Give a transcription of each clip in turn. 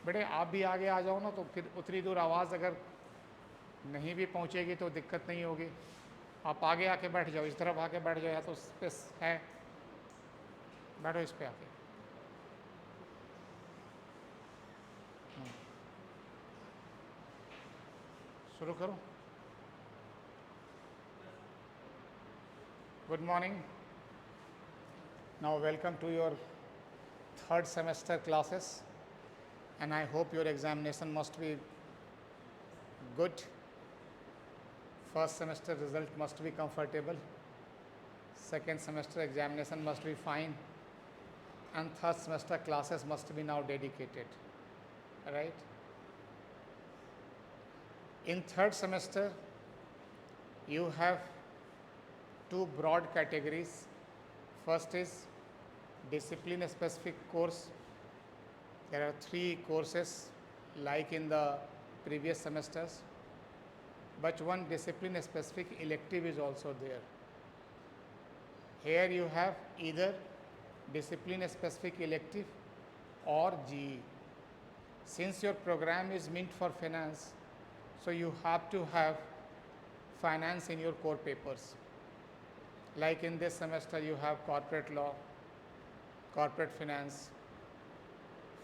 बेटे आप भी आगे आ जाओ ना, तो फिर उतनी दूर आवाज़ अगर नहीं भी पहुंचेगी तो दिक्कत नहीं होगी। आप आगे आके बैठ जाओ, इस तरफ आके बैठ जाओ, या तो उस पे है, बैठो इस पे आके। शुरू करो। Good morning. Now welcome to your third semester classes, and I hope your examination must be good. First semester result must be comfortable, second semester examination must be fine, and third semester classes must be now dedicated, right? In third semester you have two broad categories. First is discipline specific course. There are 3 courses like in the previous semesters, but one discipline specific elective is also there. Here you have either discipline specific elective or GE. Since your program is meant for finance, so you have to have finance in your core papers. Like in this semester you have corporate law, corporate finance,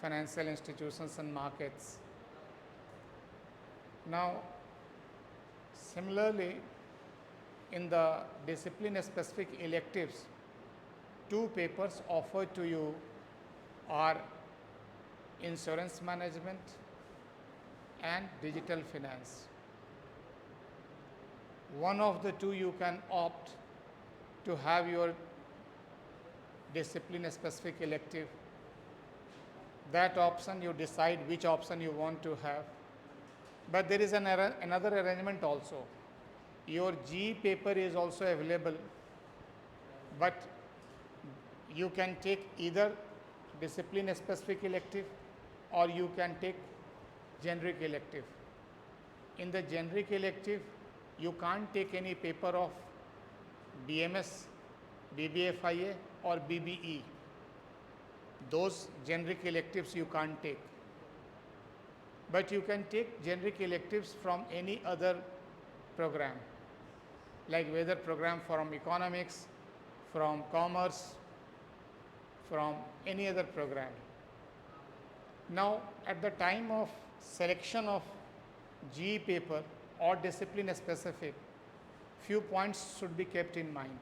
financial institutions and markets. Now similarly, in the discipline specific electives, 2 papers offered to you are insurance management and digital finance. One of the 2 you can opt to have your discipline specific elective. That option you decide which option you want to have. But there is another arrangement also. Your GE paper is also available, but you can take either discipline specific elective or you can take generic elective. In the generic elective, you can't take any paper of BMS, BBFIA or BBE. Those generic electives you can't take. But you can take generic electives from any other program, like whether program from economics, from commerce, from any other program. Now, at the time of selection of GE paper or discipline specific, few points should be kept in mind.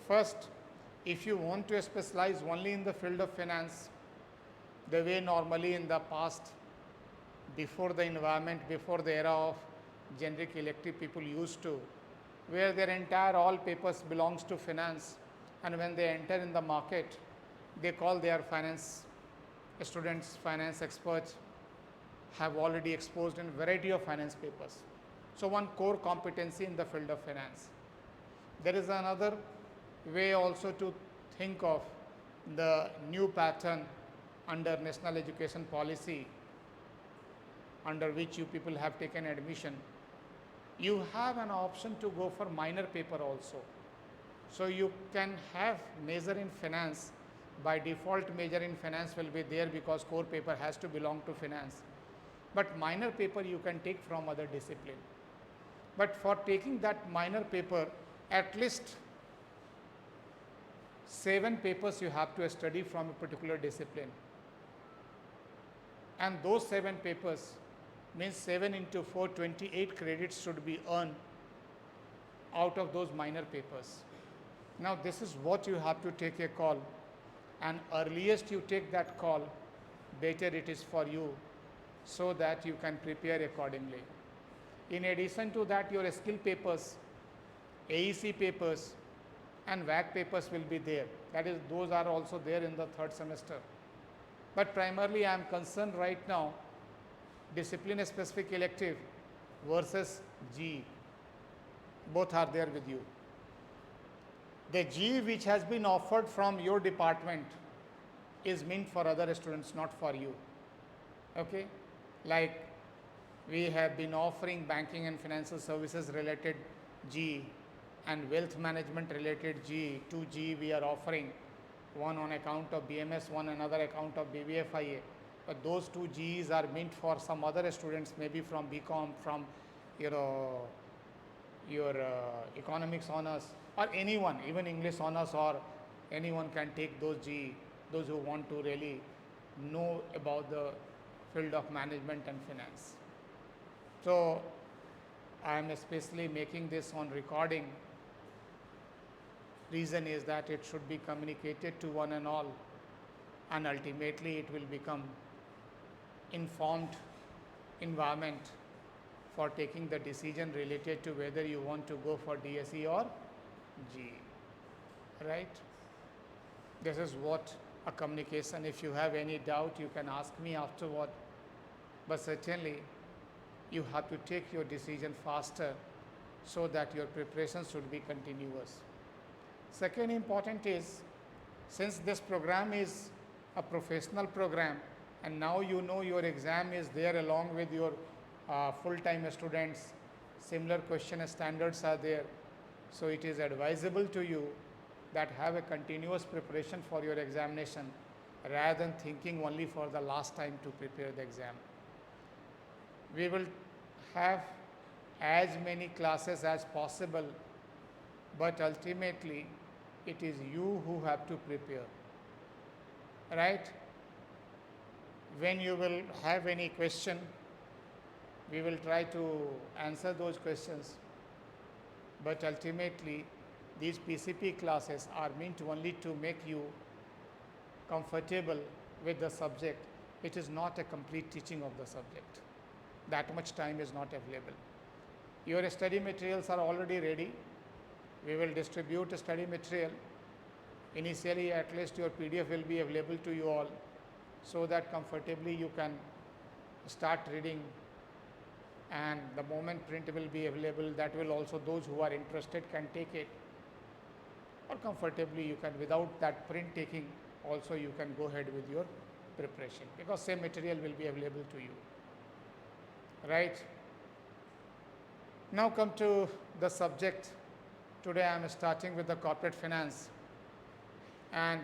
First, if you want to specialize only in the field of finance, the way normally in the past, before the environment, before the era of generic elective, people used to, where their entire all papers belongs to finance, and when they enter in the market, they call their finance students, finance experts, have already exposed in variety of finance papers. So one core competency in the field of finance. There is another way also to think of the new pattern under national education policy, under which you people have taken admission. You have an option to go for minor paper also. So you can have major in finance. By default, major in finance will be there because core paper has to belong to finance. But minor paper you can take from other discipline. But for taking that minor paper, at least 7 papers you have to study from a particular discipline. And those 7 papers means 7 into 4, 28 credits should be earned out of those minor papers. Now this is what you have to take a call, and earliest you take that call, better it is for you, so that you can prepare accordingly. In addition to that, your skill papers, AEC papers and WAC papers will be there. That is, those are also there in the third semester. But primarily I am concerned right now discipline specific elective versus GE. Both are there with you. The GE which has been offered from your department is meant for other students, not for you. Okay? Like we have been offering banking and financial services related GE and wealth management related GE. 2 GE we are offering, one on account of BMS, one another account of BBFIA. those two Gs are meant for some other students, maybe from BCom, from you know your economics honors, or anyone, even English honors, or anyone can take those G, those who want to really know about the field of management and finance. So I am especially making this on recording. Reason is that it should be communicated to one and all, and ultimately it will become informed environment for taking the decision related to whether you want to go for DSE or GE, right? This is what a communication. If you have any doubt, you can ask me afterward, but certainly you have to take your decision faster so that your preparation should be continuous. Second important is, since this program is a professional program, and now you know your exam is there along with your full-time students, similar question standards are there, so it is advisable to you that have a continuous preparation for your examination rather than thinking only for the last time to prepare the exam. We will have as many classes as possible, but ultimately it is you who have to prepare, right? When you will have any question, we will try to answer those questions, but ultimately these PCP classes are meant only to make you comfortable with the subject. It is not a complete teaching of the subject. That much time is not available. Your study materials are already ready. We will distribute a study material. Initially, at least your PDF will be available to you all, so that comfortably you can start reading, and the moment print will be available, that will also, those who are interested can take it, or comfortably you can, without that print taking, also you can go ahead with your preparation, because same material will be available to you, right? Now come to the subject. Today I am starting with the corporate finance, and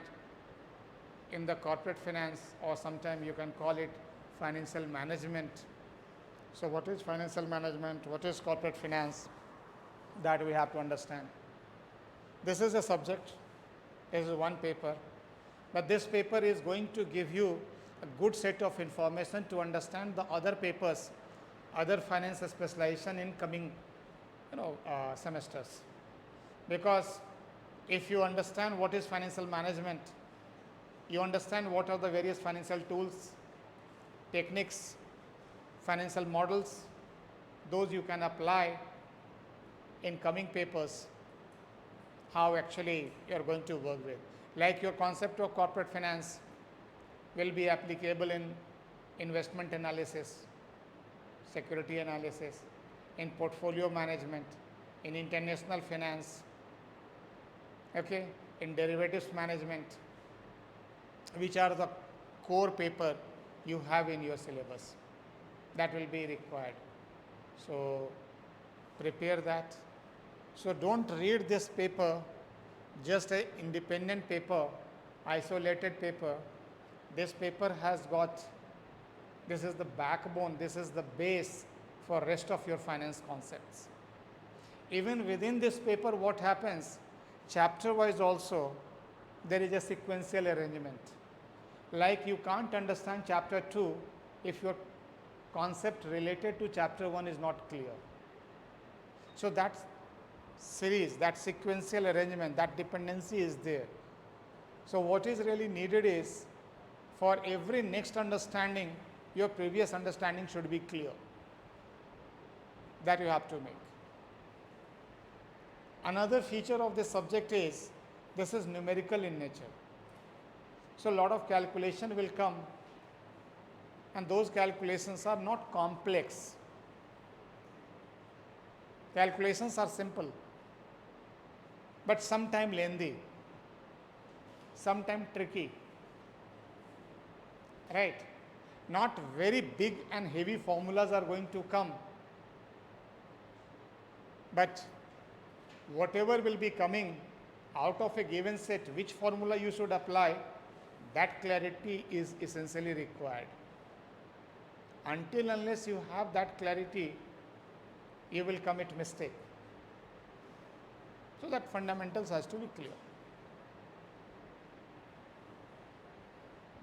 in the corporate finance, or sometime you can call it financial management. So what is financial management? What is corporate finance? That we have to understand. This is a subject. This is one paper, but this paper is going to give you a good set of information to understand the other papers, other finance specialization in coming semesters. Because if you understand what is financial management, you understand what are the various financial tools, techniques, financial models, those you can apply in coming papers, how actually you are going to work with. Like your concept of corporate finance will be applicable in investment analysis, security analysis, in portfolio management, in international finance, okay, in derivatives management, which are the core paper you have in your syllabus. That will be required. So prepare that. So don't read this paper just an independent paper, isolated paper. This paper has got, this is the backbone, this is the base for rest of your finance concepts. Even within this paper, what happens, chapter wise also, there is a sequential arrangement. Like you can't understand chapter 2 if your concept related to chapter 1 is not clear. So that series, that sequential arrangement, that dependency is there. So what is really needed is, for every next understanding, your previous understanding should be clear. That you have to make. Another feature of this subject is, this is numerical in nature. So a lot of calculation will come, and those calculations are not complex. Calculations are simple, but sometimes lengthy, sometimes tricky, right? Not very big and heavy formulas are going to come, but whatever will be coming out of a given set, which formula you should apply, that clarity is essentially required. Until unless you have that clarity, you will commit mistake. So that fundamentals has to be clear.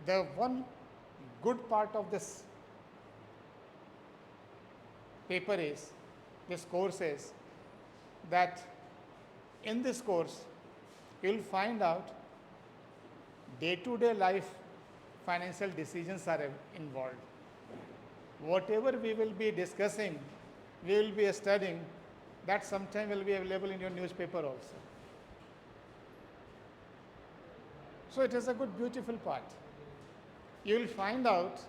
The one good part of this paper is, this course is, that in this course you will find out day-to-day life financial decisions are involved. Whatever we will be discussing, we will be studying, that sometime will be available in your newspaper also. So it is a good, beautiful part. You will find out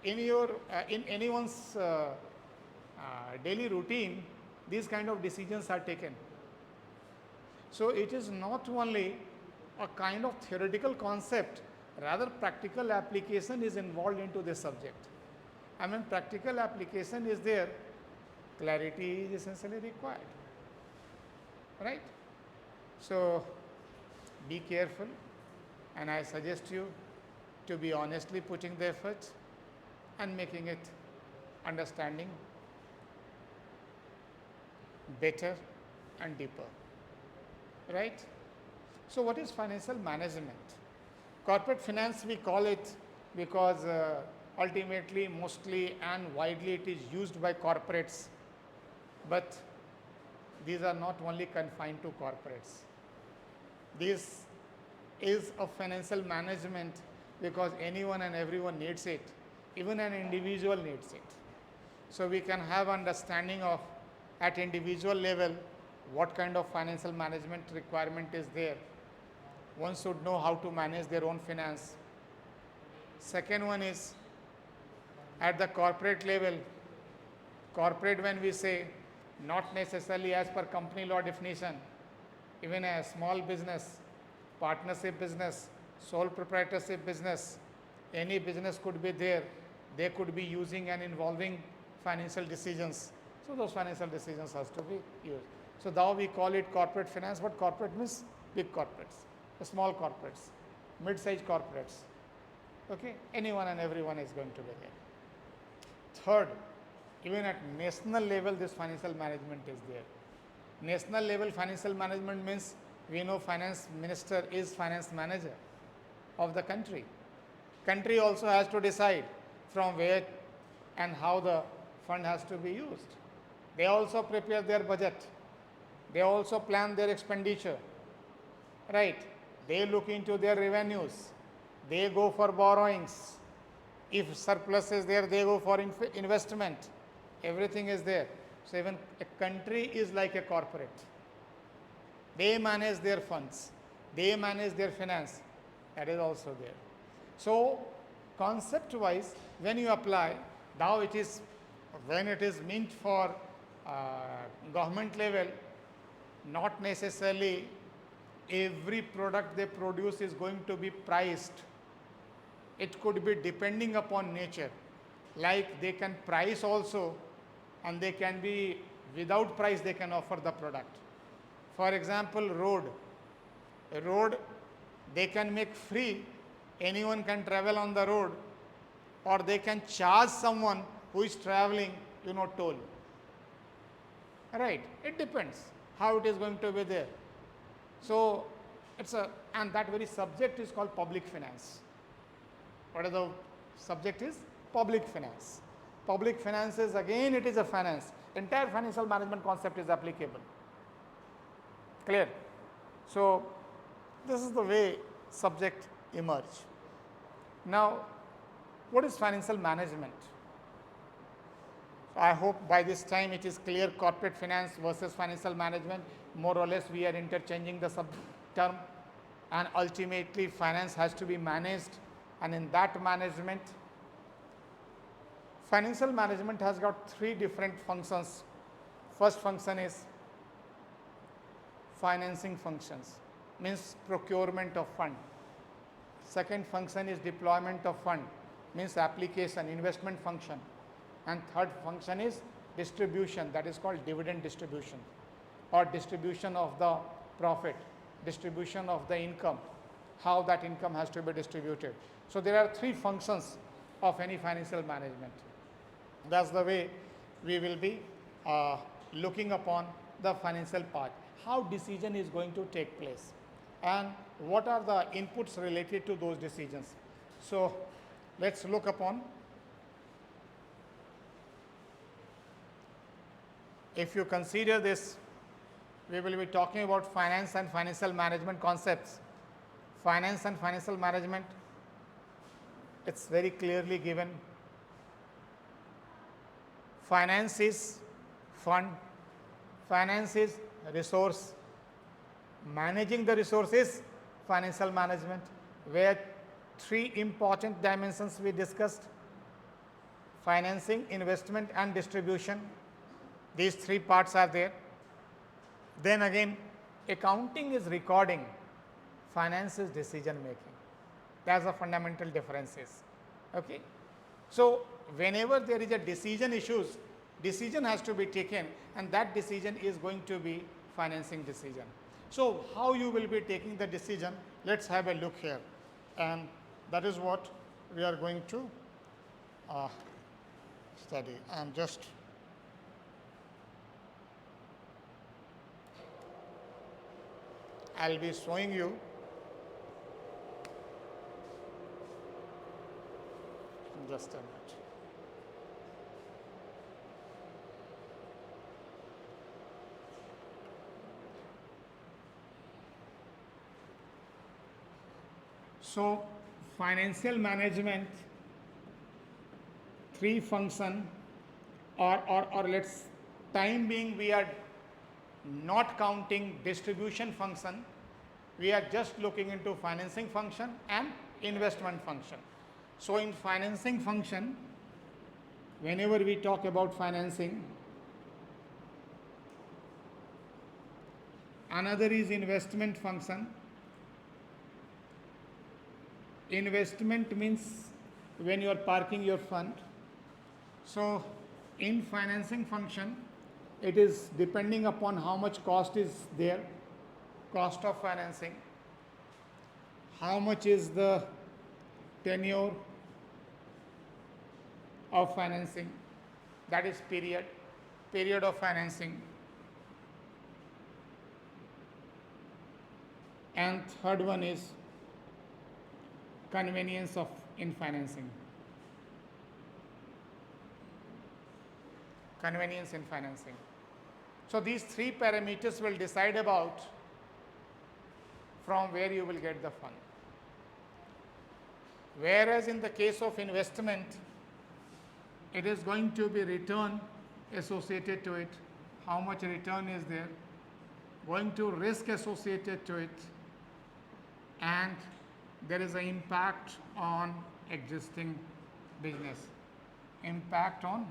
in your in anyone's daily routine, these kind of decisions are taken. So it is not only a kind of theoretical concept, rather practical application is involved into this subject. I mean, practical application is there, clarity is essentially required, right? So be careful, and I suggest you to be honestly putting the effort and making it understanding better and deeper, right? So what is financial management? Corporate finance, we call it because ultimately, mostly and widely it is used by corporates, but these are not only confined to corporates. This is a financial management because anyone and everyone needs it, even an individual needs it. So we can have understanding of at individual level what kind of financial management requirement is there. One should know how to manage their own finance. Second one is at the corporate level. Corporate, when we say, not necessarily as per company law definition, even a small business, partnership business, sole proprietorship business, any business could be there. They could be using and involving financial decisions. So those financial decisions has to be used. So now we call it corporate finance, but corporate means big corporates, small corporates, mid-sized corporates. Okay, anyone and everyone is going to be there. Third, even at national level, this financial management is there. National level financial management means we know finance minister is finance manager of the country. Country also has to decide from where and how the fund has to be used. They also prepare their budget. They also plan their expenditure, right? They look into their revenues. They go for borrowings. If surplus is there, they go for investment. Everything is there. So even a country is like a corporate. They manage their funds. They manage their finance. That is also there. So concept wise, when you apply, now it is, when it is meant for government level, not necessarily every product they produce is going to be priced. It could be depending upon nature. Like they can price also, and they can be without price, they can offer the product. For example, road. A road they can make free, anyone can travel on the road, or they can charge someone who is traveling, toll. Right, it depends how it is going to be there. So it's and that very subject is called public finance. What is the subject is? Public finance. Public finance is, again, it is a finance. Entire financial management concept is applicable. Clear? So this is the way subject emerge. Now, what is financial management? I hope by this time it is clear, corporate finance versus financial management. More or less we are interchanging the term, and ultimately finance has to be managed, and in that management, financial management has got three different functions. First function is financing functions, means procurement of fund. Second function is deployment of fund, means application, investment function. And third function is distribution, that is called dividend distribution, or distribution of the profit, distribution of the income, how that income has to be distributed. So there are three functions of any financial management. That's the way we will be looking upon the financial part. How decision is going to take place and what are the inputs related to those decisions. So let's look upon. If you consider this, we will be talking about finance and financial management concepts. Finance and financial management, it's very clearly given. Finance is fund, finance is resource, managing the resources, financial management, where three important dimensions we discussed: financing, investment and distribution. These three parts are there. Then again, accounting is recording, finance is decision making. That's the fundamental differences. Okay. So whenever there is a decision issues, decision has to be taken, and that decision is going to be financing decision. So how you will be taking the decision, let's have a look here, and that is what we are going to study. And just I'll be showing you just a minute. So financial management, three function, or let's time being we are not counting distribution function, we are just looking into financing function and investment function. So in financing function, whenever we talk about financing, another is investment function. Investment means when you are parking your fund. So in financing function, it is depending upon how much cost is there, cost of financing, how much is the tenure of financing, that is period of financing. And third one is convenience of in financing. Convenience in financing. So these three parameters will decide about from where you will get the fund. Whereas in the case of investment, it is going to be return associated to it, how much return is there, going to risk associated to it, and there is an impact on existing business, impact on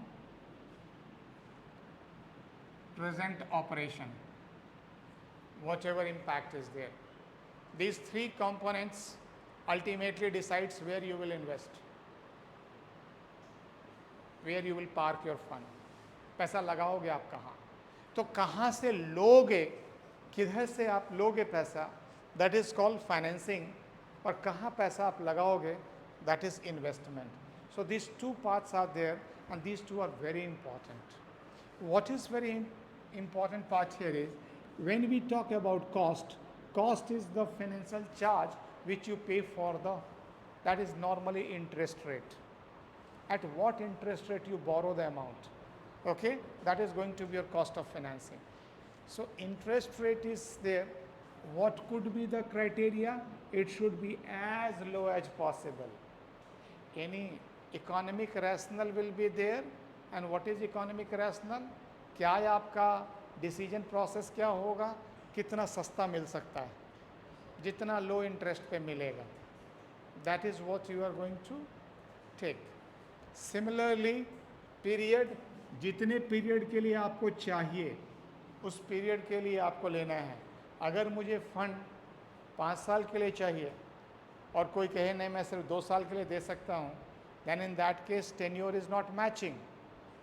present operation, whatever impact is there. These three components ultimately decides where you will invest, where you will park your fund. पैसा लगाओगे आप कहाँ, तो कहाँ से लोगे, किधर से आप लोगे पैसा, that is called financing, और कहाँ पैसा आप लगाओगे, that is investment. So these two parts are there, and these two are very important. What is very important part here is, when we talk about cost, cost is the financial charge which you pay for the, that is normally interest rate. At what interest rate you borrow the amount, okay, that is going to be your cost of financing. So interest rate is there. What could be the criteria? It should be as low as possible. Any economic rationale will be there. And what is economic rationale? क्या आपका decision process क्या होगा, कितना सस्ता मिल सकता है, जितना लो interest पे मिलेगा, that is what you are going to take. Similarly period, जितने पीरियड के लिए आपको चाहिए उस पीरियड के लिए आपको लेना है. अगर मुझे फंड 5 साल के लिए चाहिए और कोई कहे नहीं मैं सिर्फ 2 साल के लिए दे सकता हूँ, then in that case tenure is not matching.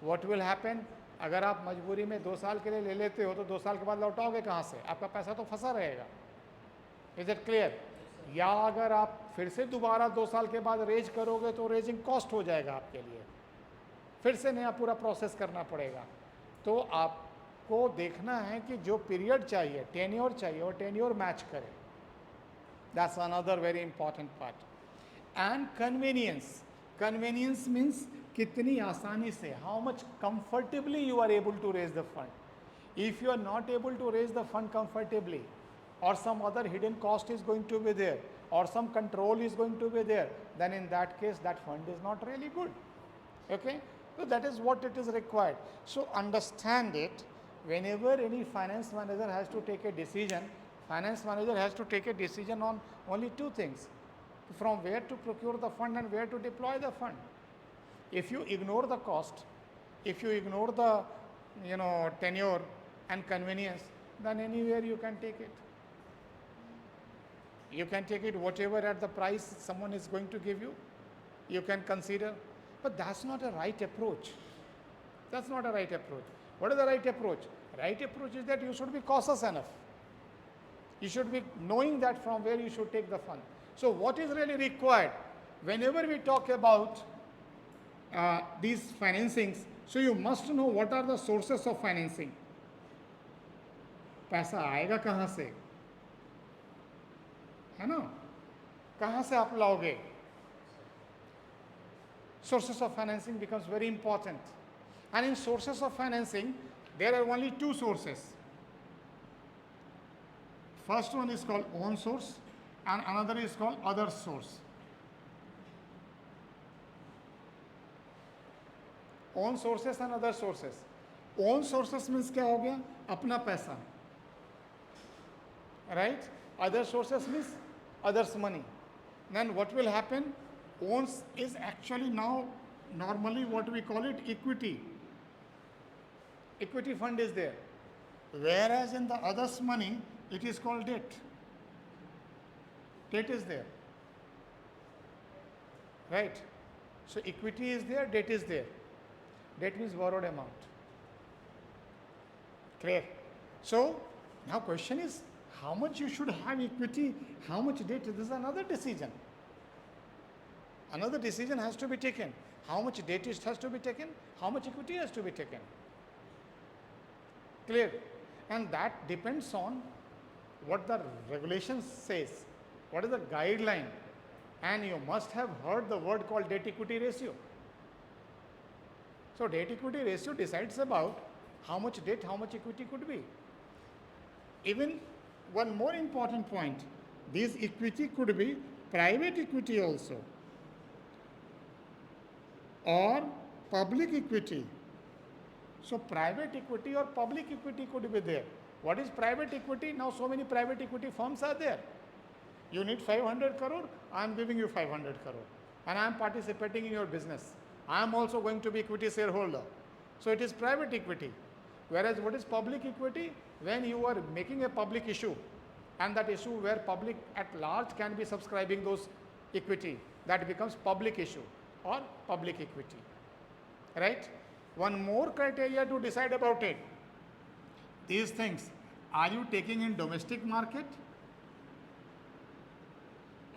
What will happen, अगर आप मजबूरी में 2 साल के लिए ले लेते हो तो 2 साल के बाद लौटाओगे कहाँ से, आपका पैसा तो फंसा रहेगा. Is it clear? या अगर आप फिर से दोबारा 2 साल के बाद रेज करोगे तो रेजिंग कॉस्ट हो जाएगा आपके लिए, फिर से नया पूरा प्रोसेस करना पड़ेगा। तो आपको देखना है कि जो पीरियड चाहिए, टेन्योर चाहिए, और टेन्योर मैच करे। That's another very important part. And convenience, convenience means कितनी आसानी से, how much comfortably you are able to raise the fund. If you are not able to raise the fund comfortably, or some other hidden cost is going to be there, or some control is going to be there, then in that case that fund is not really good. Okay, so that is what it is required. So understand it. Whenever any finance manager has to take a decision, finance manager has to take a decision on only two things: from where to procure the fund and where to deploy the fund. If you ignore the cost, if you ignore the tenure and convenience, then anywhere you can take it. You can take it whatever at the price someone is going to give you, you can consider. But that's not a right approach. That's not a right approach. What is the right approach? Right approach is that you should be cautious enough. You should be knowing that from where you should take the fund. So what is really required? Whenever we talk about these financings, so you must know what are the sources of financing. पैसा आएगा कहाँ से, है ना, कहाँ से आप लाओगे? Sources of financing becomes very important. And in sources of financing, there are only two sources. First one is called own source and another is called other source. Own sources and other sources. Own sources means क्या हो गया? अपना पैसा, right? Other sources means others' money. Then what will happen? Owns is actually now normally what we call it equity. Equity fund is there. Whereas in the others' money, it is called debt. Debt is there, right? So equity is there, debt is there. Debt means borrowed amount. Clear? So now question is, how much you should have equity, how much debt? This is another decision. Another decision has to be taken. How much debt has to be taken, how much equity has to be taken. Clear? And that depends on what the regulation says, what is the guideline. And you must have heard the word called debt equity ratio. So debt equity ratio decides about how much debt, how much equity could be. Even one more important point, this equity could be private equity also, or public equity. So private equity or public equity could be there. What is private equity? Now so many private equity firms are there. You need 500 crore, I am giving you 500 crore and I am participating in your business. I am also going to be equity shareholder. So it is private equity. Whereas what is public equity? When you are making a public issue and that issue where public at large can be subscribing those equity, that becomes public issue or public equity, right? One more criteria to decide about it. These things, are you taking in domestic market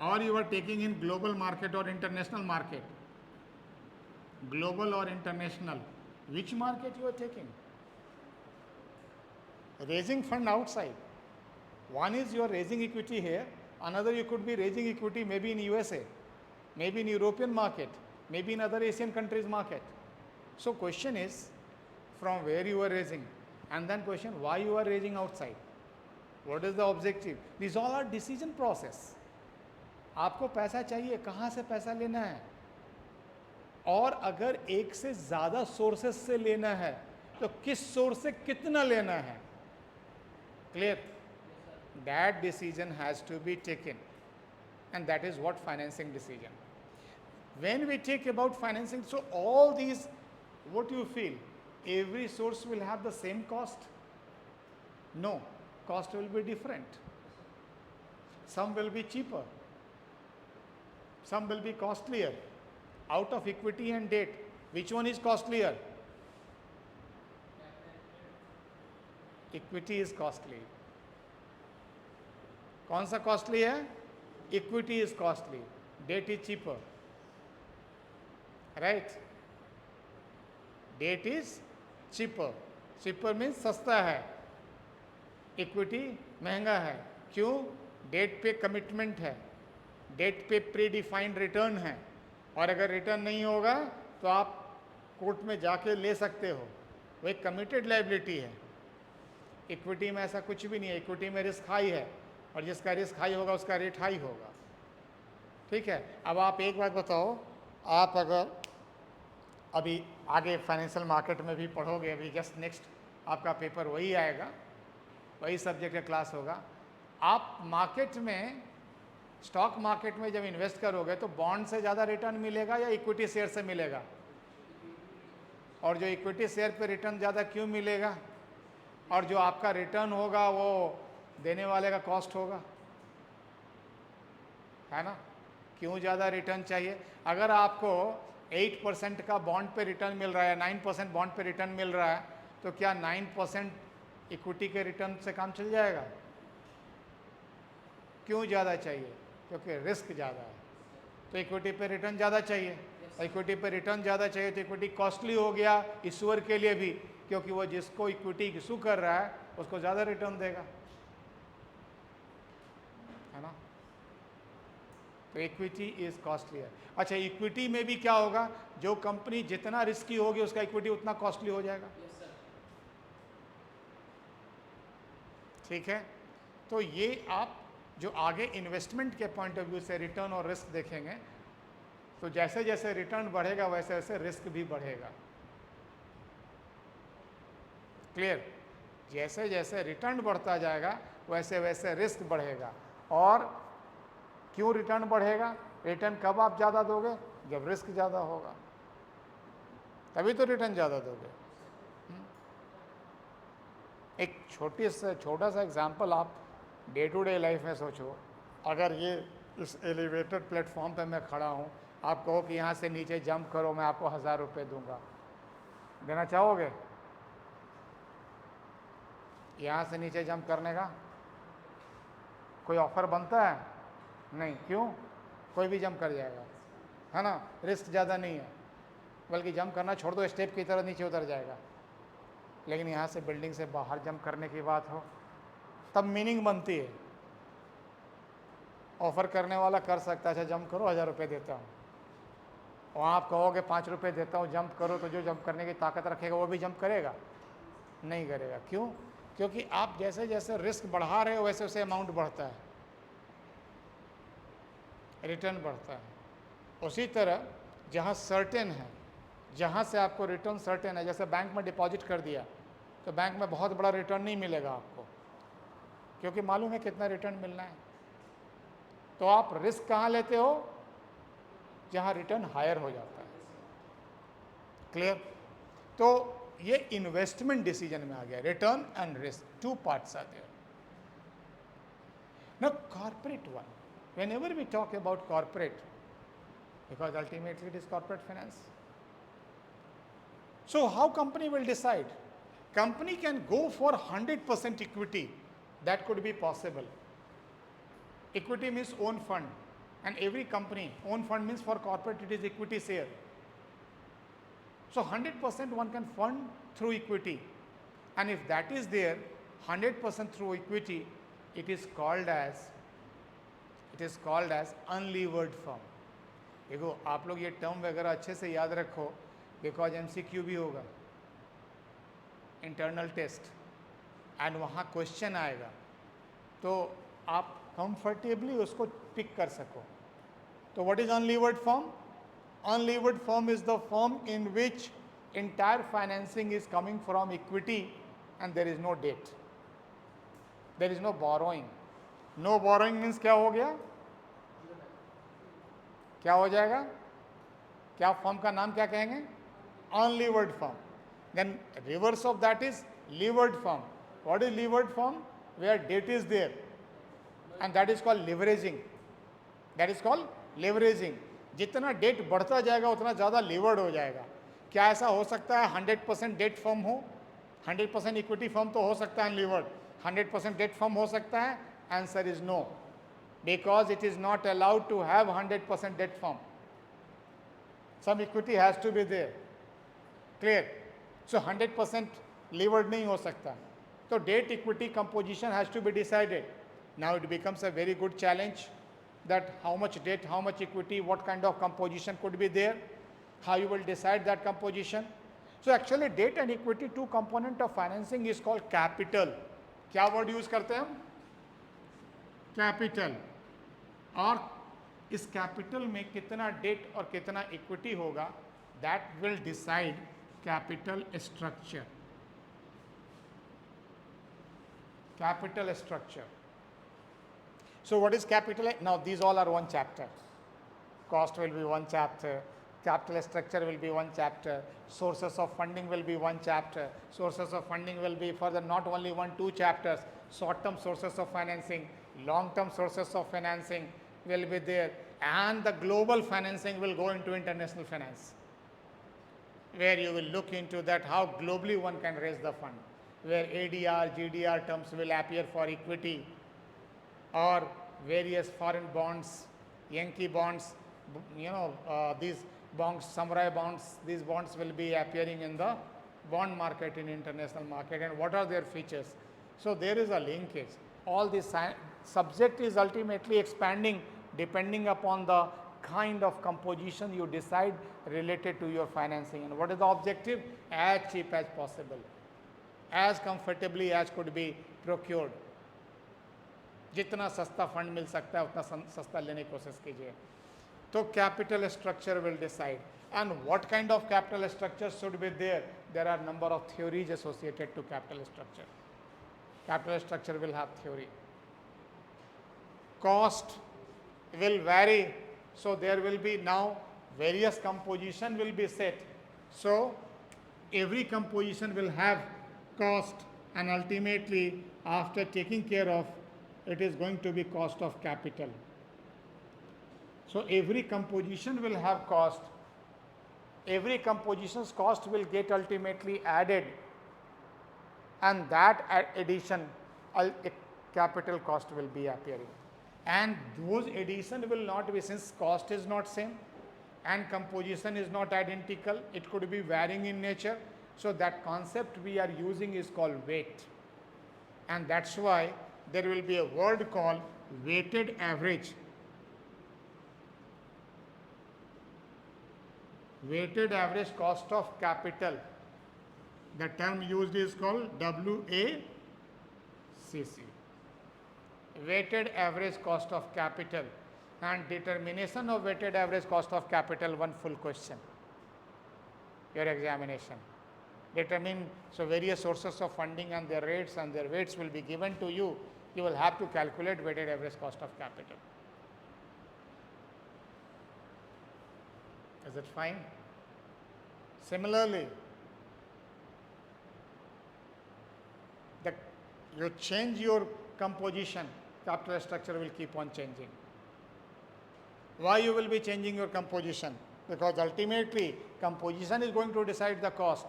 or you are taking in global market or international market? Global or international, which market you are taking? Raising fund outside. One is you are raising equity here, another you could be raising equity maybe in USA, maybe in European market, maybe in other Asian countries market. So question is from where you are raising, and then question why you are raising outside. What is the objective? These all are decision process. आपको पैसा चाहिए, कहाँ से पैसा लेना है, और अगर एक से ज़्यादा सोर्सेस से लेना है तो किस सोर्स से कितना लेना है. Clear? That decision has to be taken, and that is what financing decision. When we take about financing, so all these, what you feel, every source will have the same cost? No, cost will be different. Some will be cheaper, some will be costlier. Out of equity and debt, which one is costlier? Equity is costly. कौन सा costly है? equity is costly, debt is cheaper, right? Debt is cheaper. Cheaper means सस्ता है, equity महंगा है. क्यों? Date पे commitment है, डेट पे प्री डिफाइंड रिटर्न है, और अगर रिटर्न नहीं होगा तो आप कोर्ट में जाके ले सकते हो, वो एक कमिटेड लाइबिलिटी है. इक्विटी में ऐसा कुछ भी नहीं है. इक्विटी में रिस्क हाई है, और जिसका रिस्क हाई होगा उसका रेट हाई होगा. ठीक है. अब आप एक बात बताओ, आप अगर अभी आगे फाइनेंशियल मार्केट में भी पढ़ोगे, अभी जस्ट नेक्स्ट आपका पेपर वही आएगा, वही सब्जेक्ट का क्लास होगा. आप मार्केट में, स्टॉक मार्केट में जब इन्वेस्ट करोगे तो बॉन्ड से ज़्यादा रिटर्न मिलेगा या इक्विटी शेयर से मिलेगा? और जो इक्विटी शेयर पे रिटर्न ज़्यादा क्यों मिलेगा? और जो आपका रिटर्न होगा वो देने वाले का कॉस्ट होगा, है ना? क्यों ज़्यादा रिटर्न चाहिए? अगर आपको 8% का बॉन्ड पे रिटर्न मिल रहा है, 9% बॉन्ड पे रिटर्न मिल रहा है, तो क्या 9% इक्विटी के रिटर्न से काम चल जाएगा? क्यों ज़्यादा चाहिए? क्योंकि रिस्क ज़्यादा है, तो इक्विटी पे रिटर्न ज़्यादा चाहिए. इक्विटी पे रिटर्न ज़्यादा चाहिए तो इक्विटी कॉस्टली हो गया इश्यूअर के लिए भी, क्योंकि वो जिसको इक्विटी इशू कर रहा है उसको ज़्यादा रिटर्न देगा, है ना? तो इक्विटी इज कॉस्टली है. अच्छा, इक्विटी में भी क्या होगा? जो कंपनी जितना रिस्की होगी उसका इक्विटी उतना कॉस्टली हो जाएगा. ठीक है. तो ये आप जो आगे इन्वेस्टमेंट के पॉइंट ऑफ व्यू से रिटर्न और रिस्क देखेंगे, तो जैसे जैसे रिटर्न बढ़ेगा वैसे वैसे रिस्क भी बढ़ेगा. क्लियर? जैसे जैसे रिटर्न बढ़ता जाएगा वैसे वैसे रिस्क बढ़ेगा. और क्यों रिटर्न बढ़ेगा? रिटर्न कब आप ज़्यादा दोगे? जब रिस्क ज़्यादा होगा, तभी तो रिटर्न ज़्यादा दोगे. एक छोटा सा एग्जांपल आप डे टू डे लाइफ में सोचो. अगर ये इस एलिवेटेड प्लेटफॉर्म पे मैं खड़ा हूँ, आप कहो कि यहाँ से नीचे जंप करो, मैं आपको 1000 रुपये दूंगा, देना चाहोगे? यहाँ से नीचे जंप करने का कोई ऑफर बनता है? नहीं. क्यों? कोई भी जंप कर जाएगा, है ना? रिस्क ज़्यादा नहीं है, बल्कि जंप करना छोड़ दो, स्टेप की तरह नीचे उतर जाएगा. लेकिन यहाँ से बिल्डिंग से बाहर जंप करने की बात हो तब मीनिंग बनती है. ऑफर करने वाला कर सकता है, अच्छा जंप करो 1000 रुपये देता हूँ, और आप कहोगे 5 रुपये देता हूँ जंप करो, तो जो जंप करने की ताकत रखेगा वो भी जंप करेगा? नहीं करेगा. क्यों? क्योंकि आप जैसे जैसे रिस्क बढ़ा रहे हो वैसे वैसे अमाउंट बढ़ता है, रिटर्न बढ़ता है. उसी तरह जहाँ सर्टेन है, जहाँ से आपको रिटर्न सर्टेन है, जैसे बैंक में डिपॉजिट कर दिया तो बैंक में बहुत बड़ा रिटर्न नहीं मिलेगा आपको, क्योंकि मालूम है कितना रिटर्न मिलना है. तो आप रिस्क कहाँ लेते हो? जहाँ रिटर्न हायर हो जाता है. क्लियर? तो ये इन्वेस्टमेंट डिसीजन में आ गया, return and risk, 2 parts are there. Now corporate one, whenever we talk about corporate, because ultimately it is corporate finance. So how company will decide? Company can go for 100% equity, that could be possible. Equity means own fund, and every company, own fund means for corporate it is equity share. So 100% one can fund through equity, and if that is there, 100% through equity, it is called as unlevered firm. देखो आप लोग ये term वगैरह अच्छे से याद रखो, because MCQ भी होगा, इंटरनल टेस्ट, एंड वहाँ क्वेश्चन आएगा, तो आप कंफर्टेबली उसको पिक कर सको. तो what is unlevered firm? Unlevered firm is the firm in which entire financing is coming from equity and there is no debt. There is no borrowing. No borrowing means क्या हो गया? क्या हो जाएगा? क्या फर्म का नाम क्या कहेंगे? Unlevered firm. Then reverse of that is levered firm. What is levered firm? Where debt is there, and that is called leveraging. That is called leveraging. जितना डेट बढ़ता जाएगा उतना ज़्यादा लीवर्ड हो जाएगा. क्या ऐसा हो सकता है 100% डेट फर्म हो? 100% इक्विटी फर्म तो हो सकता है अनलीवर्ड. 100% डेट फर्म हो सकता है? Answer is no. because it is not allowed to have 100% debt form. Some equity has to be there. Clear? So 100% levered नहीं हो सकता. So debt equity composition has to be decided. Now it becomes a very good challenge that how much debt, how much equity, what kind of composition could be there, how you will decide that composition. So actually debt and equity, two component of financing is called capital. क्या word use करते हैं हम? Capital. और इस capital में कितना date और कितना इक्विटी होगा, that will decide capital structure. Capital structure. So what is capital? Now these all are one chapter. Cost will be one chapter. Capital structure will be one chapter. Sources of funding will be one chapter. Sources of funding will be further not only one, two chapters. Short-term sources of financing, long-term sources of financing will be there, and the global financing will go into international finance, where you will look into that how globally one can raise the fund, where ADR, GDR terms will appear for equity, or various foreign bonds, Yankee bonds, these bonds, samurai bonds, these bonds will be appearing in the bond market, in international market, and what are their features. So there is a linkage. All this subject is ultimately expanding depending upon the kind of composition you decide related to your financing. And what is the objective? As cheap as possible, as comfortably as could be procured. जितना सस्ता fund मिल सकता है उतना सस्ता लेने की कोशिश कीजिए. तो capital structure will decide. And what kind of capital structure should be there? There are number of theories associated to capital structure. Capital structure will have theory. Cost will vary. So there will be now various composition will be set. So every composition will have cost, and ultimately after taking care of, it is going to be cost of capital. So every composition will have cost. Every composition's cost will get ultimately added, and that addition, capital cost will be appearing. And those addition will not be, since cost is not same and composition is not identical, it could be varying in nature. So that concept we are using is called weight. And that's why there will be a word called weighted average. Weighted average cost of capital. The term used is called WACC. Weighted average cost of capital. And determination of weighted average cost of capital, one full question. Your examination. Determine, so various sources of funding and their rates and their weights will be given to you. You will have to calculate weighted average cost of capital. Is it fine? Similarly, you change your composition, capital structure will keep on changing. Why you will be changing your composition? Because ultimately composition is going to decide the cost,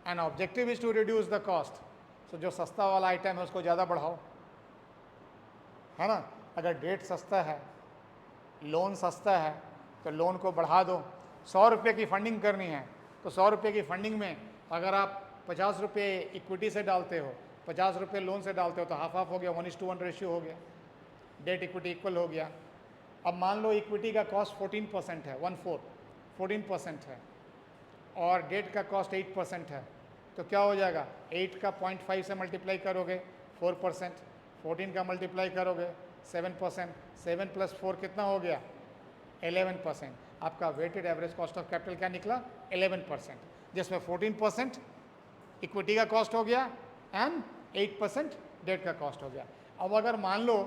and objective is to reduce the cost. So जो सस्ता वाला item है उसको ज़्यादा बढ़ाओ, है ना. अगर डेट सस्ता है, लोन सस्ता है, तो लोन को बढ़ा दो. 100 रुपये की फंडिंग करनी है तो 100 रुपये की फंडिंग में अगर आप 50 रुपये इक्विटी से डालते हो, 50 रुपये लोन से डालते हो, तो हाफ हाफ हो गया, 1:1 रेशियो हो गया, डेट इक्विटी इक्वल हो गया. अब मान लो इक्विटी का कॉस्ट 14% है, 14% है, और डेट का कॉस्ट 8% है, तो क्या हो जाएगा? 8 का 0.5 से मल्टीप्लाई करोगे 4%, 14 का मल्टीप्लाई करोगे 7%, 7 + 4 कितना हो गया? 11%. आपका weighted average cost of capital क्या निकला? 11%, जिसमें 14% इक्विटी का कॉस्ट हो गया एंड 8% डेट का कॉस्ट हो गया. अब अगर मान लो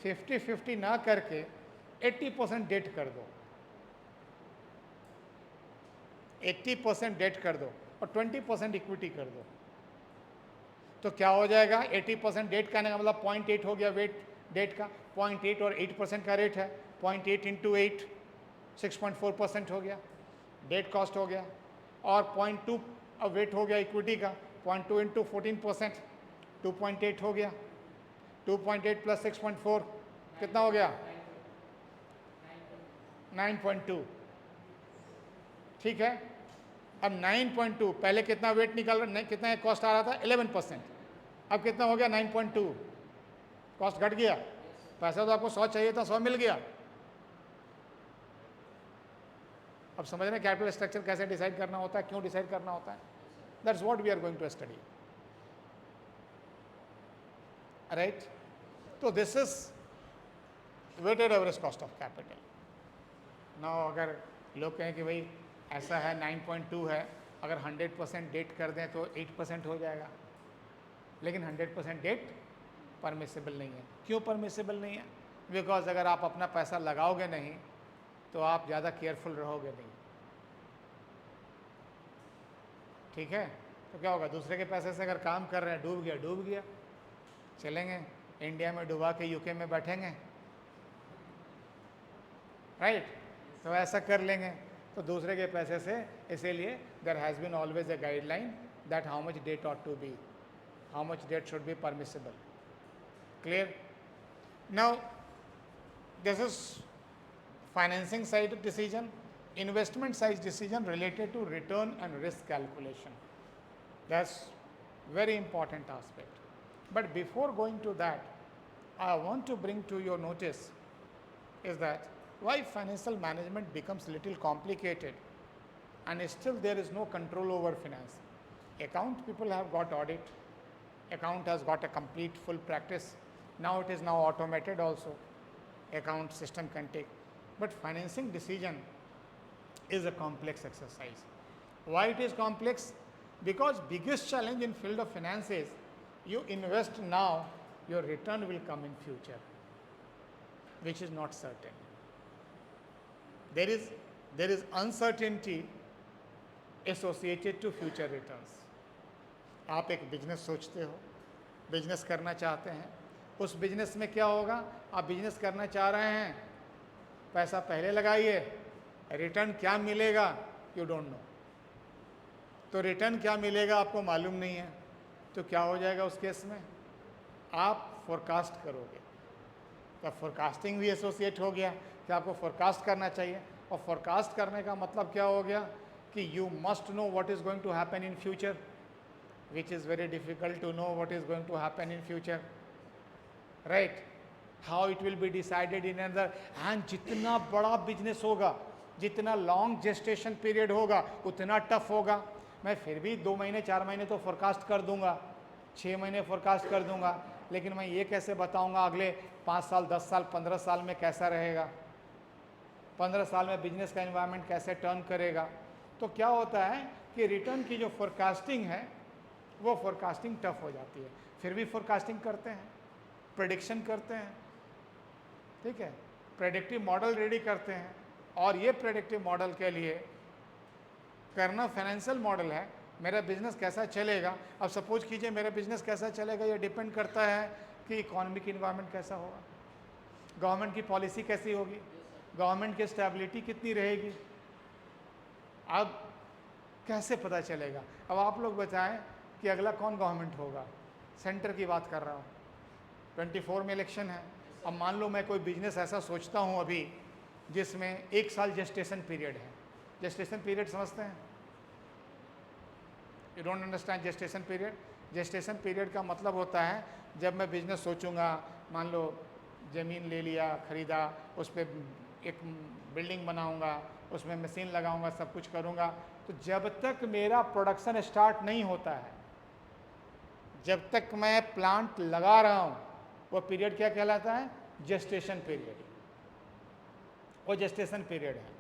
50-50 ना करके 80% डेट कर दो, 80% डेट कर दो और 20% इक्विटी कर दो, तो क्या हो जाएगा? 80% डेट का मतलब 0.8 हो गया वेट डेट का. 0.8 और 8% का रेट है, 0.8 × 8 6.4% हो गया, डेट कॉस्ट हो गया. और 0.2 अब वेट हो गया इक्विटी का, 0.2 × 14% 2.8 हो गया. 2.8 + 6.4 कितना हो गया? 9.2, ठीक है। अब 9.2, पहले कितना वेट निकल, कितना कॉस्ट आ रहा था? 11%। अब कितना हो गया? 9.2। कॉस्ट घट गया। पैसा तो आपको 100 चाहिए था, 100 मिल गया। अब समझ रहे हैं कैपिटल स्ट्रक्चर कैसे डिसाइड करना होता है, क्यों डिसाइड करना होता है? That's what we are going to study, right? तो this is weighted average cost of capital. Now अगर लोग कहें कि भाई ऐसा है 9.2 है, अगर 100% डेट कर दें तो 8% हो जाएगा, लेकिन 100% डेट परमिसिबल नहीं है। क्यों परमिसिबल नहीं है? बिकॉज अगर आप अपना पैसा लगाओगे नहीं तो आप ज़्यादा केयरफुल रहोगे नहीं, ठीक है? तो क्या होगा? दूसरे के पैसे से अगर काम कर रहे हैं, डूब गया, चलेंगे इंडिया में डुबा के यूके में बैठेंगे, राइट? तो ऐसा कर लेंगे। तो दूसरे के पैसे से, इसीलिए there has been always a guideline that how much debt ought to be, how much debt should be permissible. Clear? Now this is financing side decision, investment side decision related to return and risk calculation. That's very important aspect. But before going to that, I want to bring to your notice is that why financial management becomes little complicated and still there is no control over finance. Account people have got audit, account has got a complete full practice. Now it is now automated also. Account system can take. But financing decision is a complex exercise. Why it is complex? Because biggest challenge in field of finance is you invest now, your return will come in future, which is not certain. There is uncertainty associated to future returns. आप एक business सोचते हो, business करना चाहते हैं, उस business में क्या होगा? आप बिजनेस करना चाह रहे हैं, पैसा पहले लगाइए, रिटर्न क्या मिलेगा यू डोंट नो। तो रिटर्न क्या मिलेगा आपको मालूम नहीं है, तो क्या हो जाएगा उस केस में? आप फोरकास्ट करोगे। तो फोरकास्टिंग भी एसोसिएट हो गया कि आपको फोरकास्ट करना चाहिए, और फोरकास्ट करने का मतलब क्या हो गया कि you must know what is going to happen in future, which is very difficult to know what is going to happen in future, right? How it will be decided in another, and जितना बड़ा business होगा, जितना long gestation period होगा, उतना tough होगा। मैं फिर भी 2 महीने 4 महीने तो फोरकास्ट कर दूंगा, 6 महीने फोरकास्ट कर दूंगा, लेकिन मैं ये कैसे बताऊंगा अगले 5 साल 10 साल 15 साल में कैसा रहेगा, 15 साल में बिजनेस का एनवायरनमेंट कैसे टर्न करेगा। तो क्या होता है कि रिटर्न की जो फोरकास्टिंग है वो फोरकास्टिंग टफ हो जाती है। फिर भी फोरकास्टिंग करते हैं, प्रेडिक्शन करते हैं, ठीक है, प्रेडिक्टिव मॉडल रेडी करते हैं, और ये प्रेडिक्टिव मॉडल के लिए करना फाइनेंशियल मॉडल है, मेरा बिजनेस कैसा चलेगा। अब सपोज कीजिए मेरा बिजनेस कैसा चलेगा, ये डिपेंड करता है कि इकोनॉमिक इन्वायरमेंट कैसा होगा, गवर्नमेंट की पॉलिसी कैसी होगी, गवर्नमेंट की स्टेबिलिटी कितनी रहेगी। अब कैसे पता चलेगा? अब आप लोग बताएं कि अगला कौन गवर्नमेंट होगा, सेंटर की बात कर रहा हूँ, 24 में इलेक्शन है। अब मान लो मैं कोई बिजनेस ऐसा सोचता हूँ अभी जिसमें 1 साल जेस्टेशन पीरियड है। जेस्टेशन पीरियड समझते हैं? You don't understand gestation period? Gestation period का मतलब होता है जब मैं बिजनेस सोचूंगा, मान लो ज़मीन ले लिया, ख़रीदा, उस पर एक बिल्डिंग बनाऊंगा, उसमें मशीन लगाऊंगा, सब कुछ करूंगा, तो जब तक मेरा प्रोडक्शन स्टार्ट नहीं होता है, जब तक मैं प्लांट लगा रहा हूँ, वो पीरियड क्या कहलाता है? Gestation period. वो जेस्टेशन पीरियड है।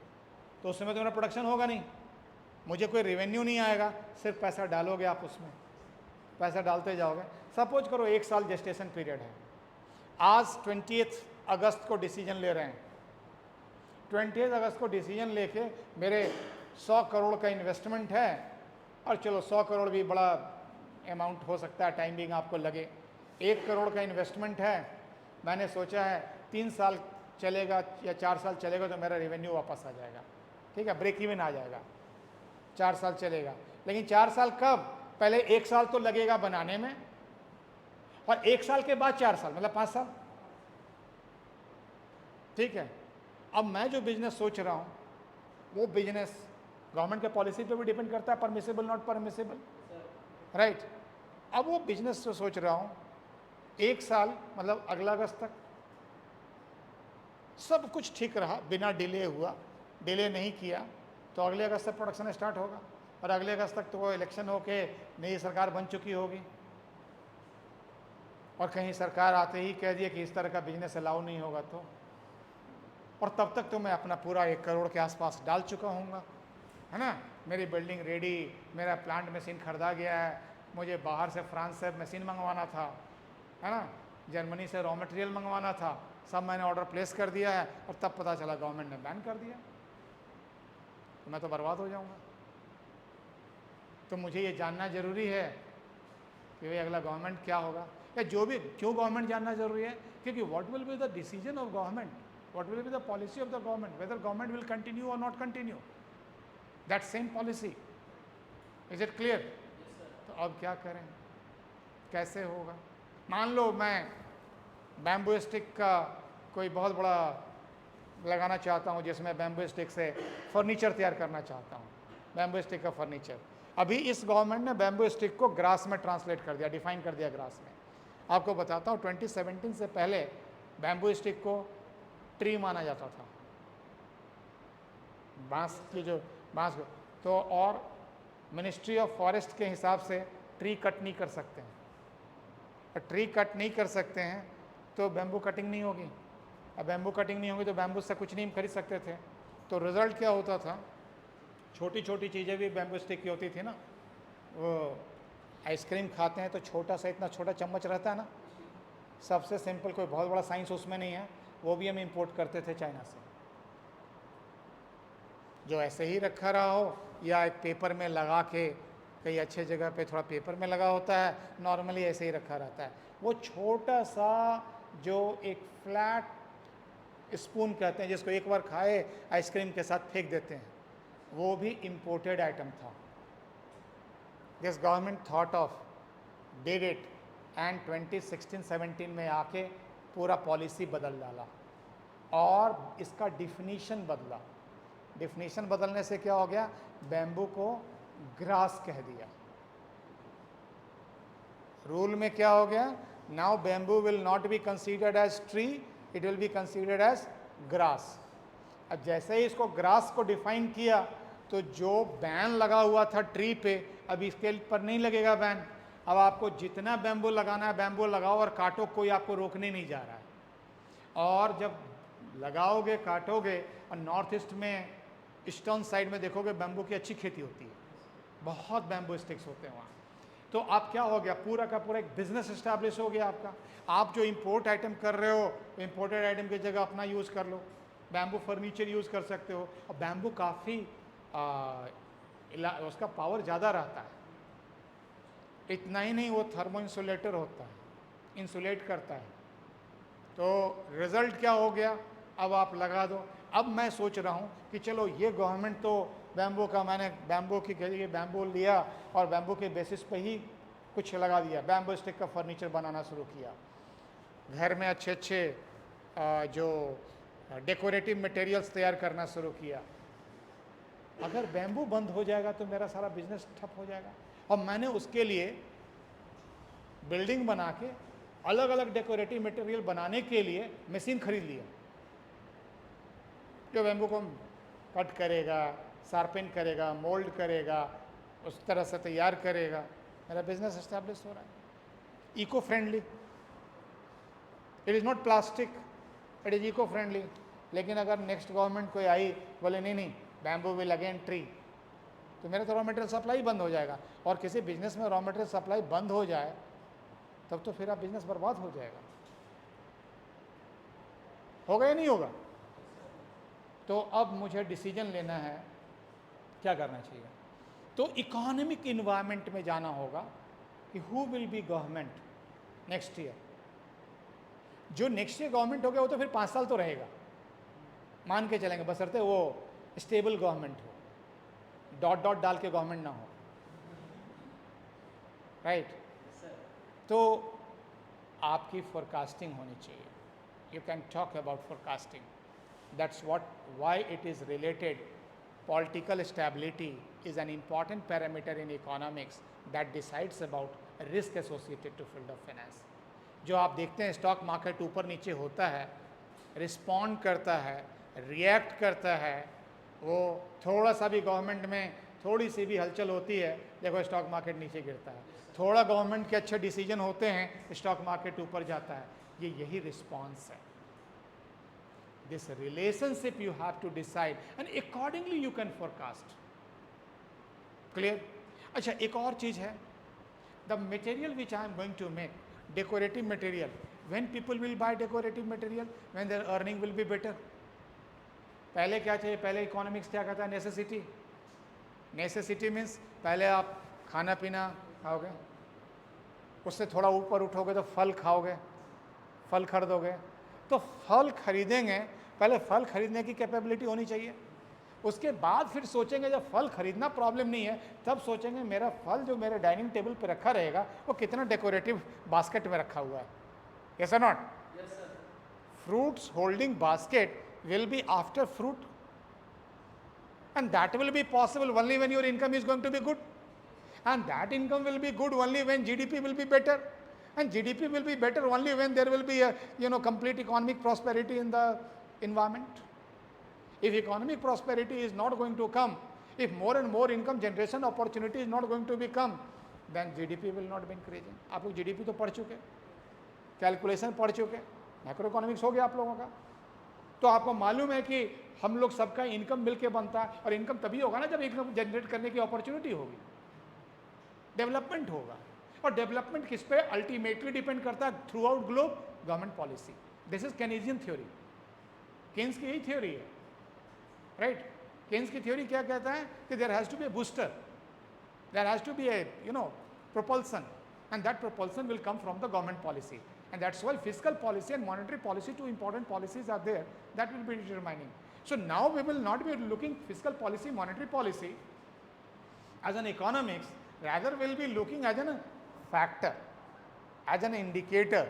तो उस समय तो मेरा प्रोडक्शन होगा नहीं, मुझे कोई रेवेन्यू नहीं आएगा, सिर्फ पैसा डालोगे आप, उसमें पैसा डालते जाओगे। सपोज करो 1 साल जेस्टेशन पीरियड है। आज 20 अगस्त को डिसीजन ले रहे हैं, 20 अगस्त को डिसीजन लेके मेरे 100 करोड़ का इन्वेस्टमेंट है, और चलो 100 करोड़ भी बड़ा अमाउंट हो सकता है, टाइम बिंग आपको लगे। 1 करोड़ का इन्वेस्टमेंट है, मैंने सोचा है 3 साल चलेगा या 4 साल चलेगा तो मेरा रेवेन्यू वापस आ जाएगा, ठीक है, ब्रेक इवन आ जाएगा, 4 साल चलेगा। लेकिन 4 साल कब? पहले 1 साल तो लगेगा बनाने में, और 1 साल के बाद 4 साल, मतलब 5 साल। ठीक है। अब मैं जो बिजनेस सोच रहा हूँ वो बिजनेस गवर्नमेंट के पॉलिसी पे भी डिपेंड करता है, परमिसेबल नॉट परमिसेबल, राइट। अब वो बिजनेस जो सोच रहा हूँ 1 साल मतलब अगला अगस्त तक सब कुछ ठीक रहा, बिना डिले हुआ, डिले नहीं किया तो अगले अगस्त से प्रोडक्शन स्टार्ट होगा, और अगले अगस्त तक तो वो इलेक्शन होके नई सरकार बन चुकी होगी, और कहीं सरकार आते ही कह दिए कि इस तरह का बिजनेस अलाउ नहीं होगा तो, और तब तक तो मैं अपना पूरा 1 करोड़ के आसपास डाल चुका हूँगा, है ना। मेरी बिल्डिंग रेडी, मेरा प्लांट मशीन खरीदा गया है, मुझे बाहर से फ्रांस से मशीन मंगवाना था, है ना, जर्मनी से रॉ मटेरियल मंगवाना था, सब मैंने ऑर्डर प्लेस कर दिया है, और तब पता चला गवर्नमेंट ने बैन कर दिया, तो मैं तो बर्बाद हो जाऊंगा। तो मुझे ये जानना जरूरी है कि भाई अगला गवर्नमेंट क्या होगा, या जो भी, क्यों गवर्नमेंट जानना जरूरी है, क्योंकि what will be the decision of government, what will be the policy of the government, whether government will continue और not continue that same policy. Is it clear? तो अब क्या करें, कैसे होगा? मान लो मैं बैम्बू स्टिक का कोई बहुत बड़ा लगाना चाहता हूँ, जिसमें बैम्बू स्टिक से फर्नीचर तैयार करना चाहता हूँ, बैम्बू स्टिक का फर्नीचर। अभी इस गवर्नमेंट ने बैम्बू स्टिक को ग्रास में ट्रांसलेट कर दिया, डिफाइन कर दिया ग्रास में। आपको बताता हूँ 2017 से पहले बैम्बू स्टिक को ट्री माना जाता था, बांस की जो बांस को, तो और मिनिस्ट्री ऑफ फॉरेस्ट के हिसाब से ट्री कट नहीं कर सकते हैं, और ट्री कट नहीं कर सकते हैं तो बैम्बू कटिंग नहीं होगी, अब बैम्बू कटिंग नहीं होगी तो बैम्बू से कुछ नहीं खरीद सकते थे। तो रिजल्ट क्या होता था, छोटी छोटी चीज़ें भी बैम्बू स्टिक की होती थी ना, वो आइसक्रीम खाते हैं तो छोटा सा, इतना छोटा चम्मच रहता है ना, सबसे सिंपल, कोई बहुत बड़ा साइंस उसमें नहीं है, वो भी हम इंपोर्ट करते थे चाइना से, जो ऐसे ही रखा रहा हो या एक पेपर में लगा के, कई अच्छे जगह पे थोड़ा पेपर में लगा होता है, नॉर्मली ऐसे ही रखा रहता है। वो छोटा सा जो एक फ्लैट स्पून कहते हैं, जिसको एक बार खाए आइसक्रीम के साथ फेंक देते हैं, वो भी इम्पोर्टेड आइटम था। This government thought of, did it, and 2016-17 में आके पूरा पॉलिसी बदल डाला और इसका डिफिनीशन बदला। डिफिनीशन बदलने से क्या हो गया, बैम्बू को ग्रास कह दिया। रूल में क्या हो गया, now bamboo will not be considered as tree, it will be considered as grass. अब जैसे ही इसको ग्रास को डिफाइन किया तो जो बैन लगा हुआ था ट्री पे, अब इसके पर नहीं लगेगा बैन। अब आपको जितना बैम्बू लगाना है बैम्बू लगाओ और काटो, कोई आपको रोकने नहीं जा रहा है। और जब लगाओगे काटोगे, और नॉर्थ ईस्ट में ईस्टर्न साइड में देखोगे बैम्बू की अच्छी खेती होती है, बहुत बैम्बू स्टिक्स होते हैं वहाँ। तो आप क्या हो गया, पूरा का पूरा एक बिजनेस इस्टेब्लिश हो गया आपका। आप जो इंपोर्ट आइटम कर रहे हो, इंपोर्टेड आइटम की जगह अपना यूज़ कर लो, बैम्बू फर्नीचर यूज़ कर सकते हो। और बैम्बू काफ़ी उसका पावर ज़्यादा रहता है, इतना ही नहीं, वो थर्मो इंसुलेटर होता है, इंसुलेट करता है। तो रिजल्ट क्या हो गया, अब आप लगा दो। अब मैं सोच रहा हूँ कि चलो ये गवर्नमेंट तो बैम्बू का, मैंने बैम्बू की बैम्बू लिया और बैम्बू के बेसिस पे ही कुछ लगा दिया, बैम्बू स्टिक का फर्नीचर बनाना शुरू किया, घर में अच्छे अच्छे जो डेकोरेटिव मटेरियल्स तैयार करना शुरू किया। अगर बैम्बू बंद हो जाएगा तो मेरा सारा बिजनेस ठप हो जाएगा। और मैंने उसके लिए बिल्डिंग बना के अलग अलग डेकोरेटिव मटेरियल बनाने के लिए मशीन खरीद लिया, जो बैम्बू को कट करेगा, शार्पन करेगा, मोल्ड करेगा, उस तरह से तैयार करेगा। मेरा बिजनेस एस्टैब्लिश हो रहा है। Eco friendly, it is not plastic, it is eco friendly. लेकिन अगर नेक्स्ट गवर्नमेंट कोई आई, बोले नहीं नहीं बैम्बू विल अगेन ट्री, तो मेरा तो रॉ मटेरियल सप्लाई बंद हो जाएगा। और किसी बिजनेस में रॉ मटेरियल सप्लाई बंद हो जाए तब तो फिर आप बिजनेस बर्बाद हो जाएगा। होगा या नहीं होगा? तो अब मुझे डिसीजन लेना है क्या करना चाहिए। तो इकोनॉमिक इन्वायरमेंट में जाना होगा कि who will be government next year. जो नेक्स्ट ईयर गवर्नमेंट हो गया वो तो फिर 5 साल तो रहेगा, मान के चलेंगे, बशर्ते वो स्टेबल गवर्नमेंट हो, डॉट डॉट डाल के गवर्नमेंट ना हो, राइट। तो आपकी फोरकास्टिंग होनी चाहिए, you can talk about forecasting. That's why it is related. Political stability is an important parameter in economics that decides about risk associated to field of finance. जो आप देखते हैं स्टॉक मार्केट ऊपर नीचे होता है, रिस्पॉन्ड करता है, रिएक्ट करता है, वो थोड़ा सा भी गवर्नमेंट में थोड़ी सी भी हलचल होती है, देखो स्टॉक मार्केट नीचे गिरता है, थोड़ा गवर्नमेंट के अच्छे डिसीजन होते हैं, स्टॉक मार्केट ऊपर जाता है. ये यही रिस्पॉन्स है. This relationship you have to decide and accordingly you can forecast. Clear? अच्छा, एक और चीज है, the material which I am going to make, decorative material. When people will buy decorative material? When their earning will be better. पहले क्या चाहिए? पहले economics क्या कहता है? नेसेसिटी. नेसेसिटी मीन्स पहले आप खाना पीना खाओगे, उससे थोड़ा ऊपर उठोगे तो फल खाओगे, फल खरीदोगे. तो फल खरीदेंगे, पहले फल खरीदने की कैपेबिलिटी होनी चाहिए. उसके बाद फिर सोचेंगे, जब फल खरीदना प्रॉब्लम नहीं है, तब सोचेंगे मेरा फल जो मेरे डाइनिंग टेबल पे रखा रहेगा वो कितना डेकोरेटिव बास्केट में रखा हुआ है. यस और not? Fruits holding basket will be after fruit, and that will be possible only when your income is going to be good, and that income will be good only when GDP will be better, and GDP will be better only when there will be a complete economic prosperity in the environment. If economic prosperity is not going to come, if more and more income generation opportunity is not going to become, then GDP will not be increasing. आप लोग GDP तो पढ़ चुके, calculation पढ़ चुके, macro economics हो गया आप लोगों का, तो आपको मालूम है कि हम लोग सबका इनकम मिलके बनता है, और इनकम तभी होगा ना जब इनकम जनरेट करने की अपॉर्चुनिटी होगी, डेवलपमेंट होगा. और डेवलपमेंट किस पे अल्टीमेटली डिपेंड करता है? Throughout globe government policy. This is Keynesian theory. Keynes की यही थ्योरी है, राइट? केन्स की थ्योरी क्या कहता है कि there has to be a booster, there has to be a propulsion, and that propulsion will come from the government policy. And that's why fiscal policy and monetary policy, two important policies are there that will be determining. So now we will not be looking fiscal policy, monetary policy as an economics, rather we'll be looking as an factor, as an indicator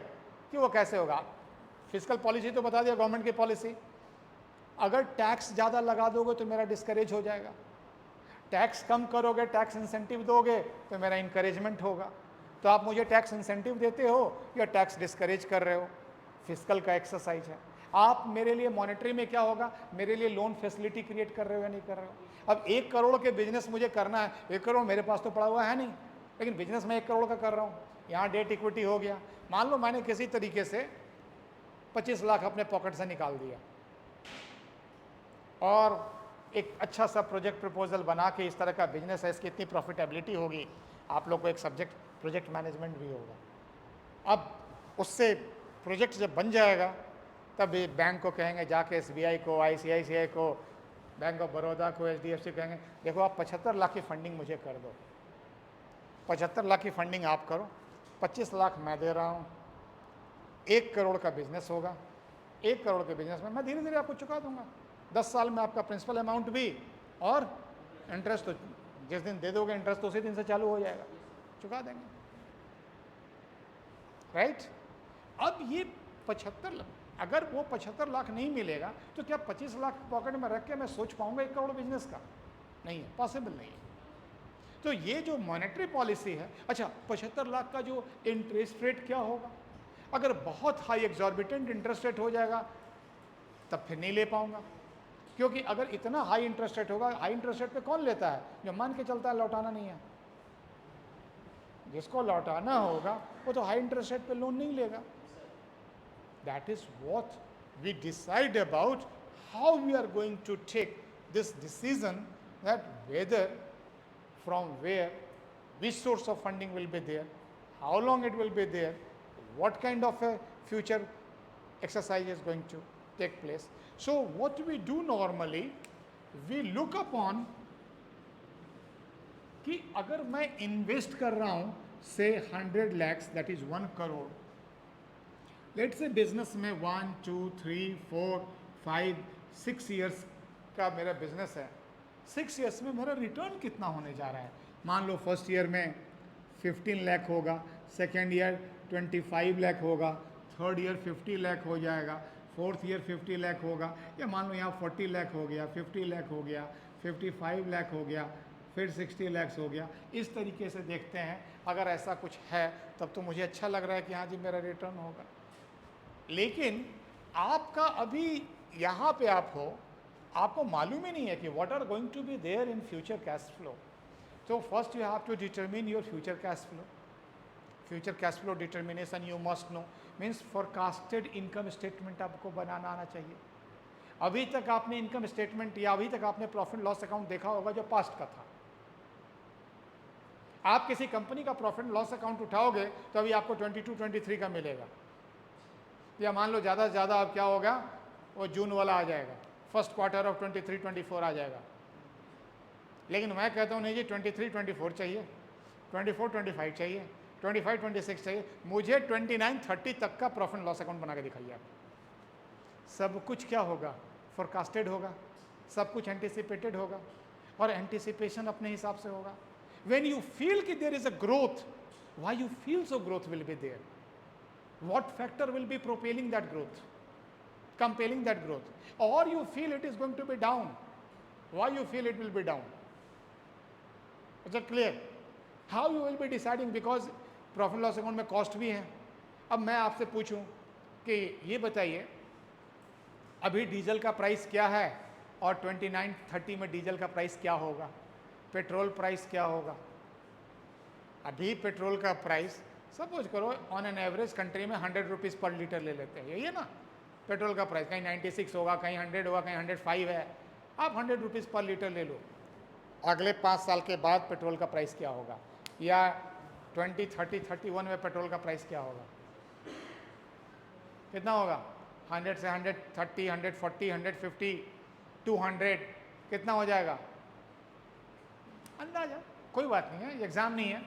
कि वो कैसे होगा. Physical policy तो बता दिया government की policy. अगर tax ज़्यादा लगा दोगे तो मेरा डिस्करेज हो जाएगा, टैक्स कम करोगे, टैक्स इंसेंटिव दोगे तो मेरा इंकरेजमेंट होगा. तो आप मुझे टैक्स इंसेंटिव देते हो या टैक्स डिस्करेज कर रहे हो, फिजिकल का एक्सरसाइज है. आप मेरे लिए मॉनेटरी में क्या होगा, मेरे लिए लोन फैसिलिटी क्रिएट कर रहे हो या नहीं कर रहे हो. अब 1 करोड़ के बिजनेस मुझे करना है, 1 करोड़ मेरे पास तो पड़ा हुआ है नहीं, लेकिन बिजनेस मैं 1 करोड़ का कर रहा हूँ. यहाँ डेट इक्विटी हो गया. मान लो मैंने किसी तरीके से 25 लाख अपने पॉकेट से निकाल दिया और एक अच्छा सा प्रोजेक्ट प्रपोजल बना के इस तरह का बिजनेस है, इसकी इतनी प्रॉफिटेबिलिटी होगी. आप लोग को एक सब्जेक्ट प्रोजेक्ट मैनेजमेंट भी होगा. अब उससे प्रोजेक्ट जब बन जाएगा तब बैंक को कहेंगे, जाके SBI को, ICICI को, बैंक ऑफ बड़ौदा को, HDFC कहेंगे देखो आप 75 लाख की फंडिंग मुझे कर दो, 75 लाख की फंडिंग आप करो, 25 लाख मैं दे रहा हूँ, 1 करोड़ का बिजनेस होगा. 1 करोड़ के बिजनेस में मैं धीरे धीरे आपको चुका दूंगा. 10 साल में आपका प्रिंसिपल अमाउंट भी और इंटरेस्ट तो जिस दिन दे दोगे इंटरेस्ट तो उसी दिन से चालू हो जाएगा, चुका देंगे, राइट? अब ये 75 लाख, अगर वो 75 लाख नहीं मिलेगा तो क्या 25 लाख पॉकेट में रख के मैं सोच पाऊंगा 1 करोड़ बिजनेस का? नहीं है, पॉसिबल नहीं है. तो ये जो मॉनेटरी पॉलिसी है, अच्छा 75 लाख का जो इंटरेस्ट रेट क्या होगा? अगर बहुत हाई एग्जॉर्बिटेंट इंटरेस्ट रेट हो जाएगा तब फिर नहीं ले पाऊंगा, क्योंकि अगर इतना हाई इंटरेस्ट रेट होगा, हाई इंटरेस्ट रेट पे कौन लेता है? जो मान के चलता है लौटाना नहीं है. जिसको लौटाना होगा वो तो हाई इंटरेस्ट रेट पे लोन नहीं लेगा. That is what we decide about how we are going to take this decision, that whether from where which source of funding will be there, how long it will be there, what kind of a future exercise is going to take place. So what we do normally, we look upon कि अगर मैं invest कर रहा हूँ से 100 lakhs, that is 1 crore, let's say business में 1, 2, 3, 4, 5, 6 years का मेरा बिजनेस है. 6 ईयर्स में मेरा रिटर्न कितना होने जा रहा है? मान लो फर्स्ट ईयर में 15 लाख होगा, सेकेंड ईयर 25 लाख होगा, थर्ड ईयर 50 लाख हो जाएगा, 4th ईयर 50 लाख होगा, या मान लो यहाँ 40 लाख हो गया, 50 लाख हो गया, 55 लाख हो गया, फिर 60 लाख हो गया। इस तरीके से देखते हैं। अगर ऐसा कुछ है तब तो मुझे अच्छा लग रहा है कि हाँ जी मेरा रिटर्न होगा। लेकिन आपका अभी यहाँ पे आप हो, आपको मालूम ही नहीं है कि what are going to be there in future cash flow. तो first you have to determine your future cash flow. Future cash flow determination you must know, means forecasted income statement आपको बनाना आना चाहिए। अभी तक आपने इनकम स्टेटमेंट या अभी तक आपने प्रॉफिट लॉस अकाउंट देखा होगा जो पास्ट का था। आप किसी कंपनी का प्रॉफिट लॉस अकाउंट उठाओगे तो अभी आपको 22-23 का मिलेगा, या मान लो ज़्यादा से ज़्यादा अब क्या होगा, वो जून वाला आ जाएगा, फर्स्ट क्वार्टर ऑफ 23-24 आ जाएगा। लेकिन मैं कहता हूँ नहीं जी 23-24 चाहिए, 24-25 चाहिए, 25-26 चाहिए, मुझे 29-30 तक का प्रॉफिट लॉस अकाउंट बना के दिखाइए आप। सब कुछ क्या होगा, फोरकास्टेड होगा, सब कुछ एंटिसिपेटेड होगा, और एंटिसिपेशन अपने हिसाब से होगा। When you feel कि there is a growth, why you feel so growth will be there? What factor will be propelling that growth, compelling that growth? Or you feel it is going to be down, why you feel it will be down? Is that clear? How you will be deciding? Because profit loss account में cost भी है। अब मैं आपसे पूछूं कि ये बताइए अभी डीजल का प्राइस क्या है और 29-30 में डीजल का प्राइस क्या होगा, पेट्रोल प्राइस क्या होगा। अभी पेट्रोल का प्राइस सपोज करो ऑन एन एवरेज कंट्री में 100 रुपीज़ पर लीटर ले लेते हैं, यही है ना पेट्रोल का प्राइस। कहीं 96 होगा, कहीं 100 होगा, कहीं 105 है। आप 100 रुपीज़ पर लीटर ले लो। अगले 5 साल के बाद पेट्रोल का प्राइस क्या होगा, या 2030-31 में पेट्रोल का प्राइस क्या होगा, कितना होगा? 100 से 130, 140, 150, 200 कितना हो जाएगा अंदाजा? कोई बात नहीं है, एग्जाम नहीं है,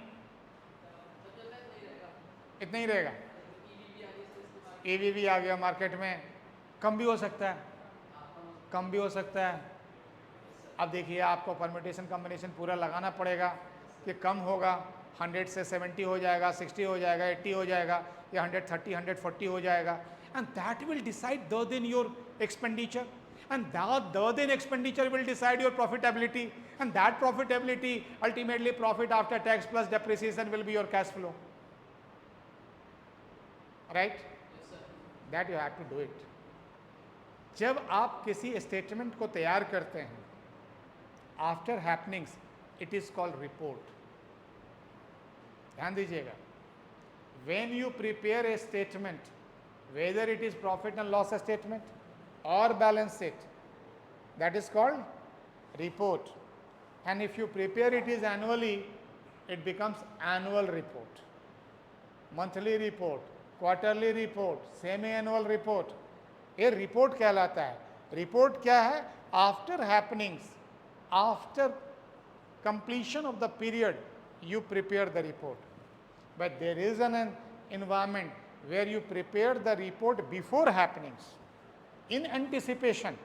इतना ही रहेगा। EV भी आ गया मार्केट में, कम भी हो सकता है, कम भी हो सकता है। अब देखिए आपको परम्यूटेशन कॉम्बिनेशन पूरा लगाना पड़ेगा कि कम होगा, 100 से 70 हो जाएगा, 60 हो जाएगा, 80 हो जाएगा, या 130, 140 हो जाएगा। And that will decide the then your expenditure, and that the then expenditure will decide your profitability, and that profitability ultimately profit after tax plus depreciation will be your cash flow, right? Yes, sir. That you have to do it. जब आप किसी statement को तैयार करते हैं after happenings, it is called report. ध्यान दीजिएगा, when you prepare a statement, whether it is profit and loss statement or balance sheet, that is called report. And if you prepare it is annually, it becomes annual report, monthly report, quarterly report, semi-annual report. ये report कहलाता है। Report क्या है? After happenings, after completion of the period, you prepare the report. But there is an environment where you prepare the report before happenings, in anticipation.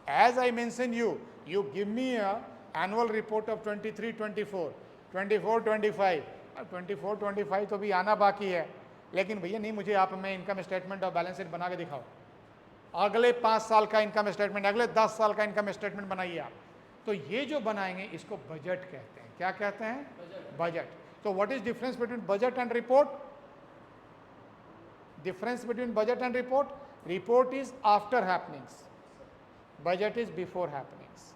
As I mentioned you give me a annual report of 23-24, 24-25, 24-25 तो भी आना बाकी है, लेकिन भैया नहीं, मुझे आप में इनकम स्टेटमेंट और बैलेंस शीट बना के दिखाओ। अगले 5 साल का इनकम स्टेटमेंट, अगले 10 साल का इनकम स्टेटमेंट बनाइए आप। तो ये जो बनाएंगे इसको बजट कहते हैं। क्या कहते हैं? बजट। तो what is difference between budget and report? Difference between budget and report, report is after happenings, budget is before happenings.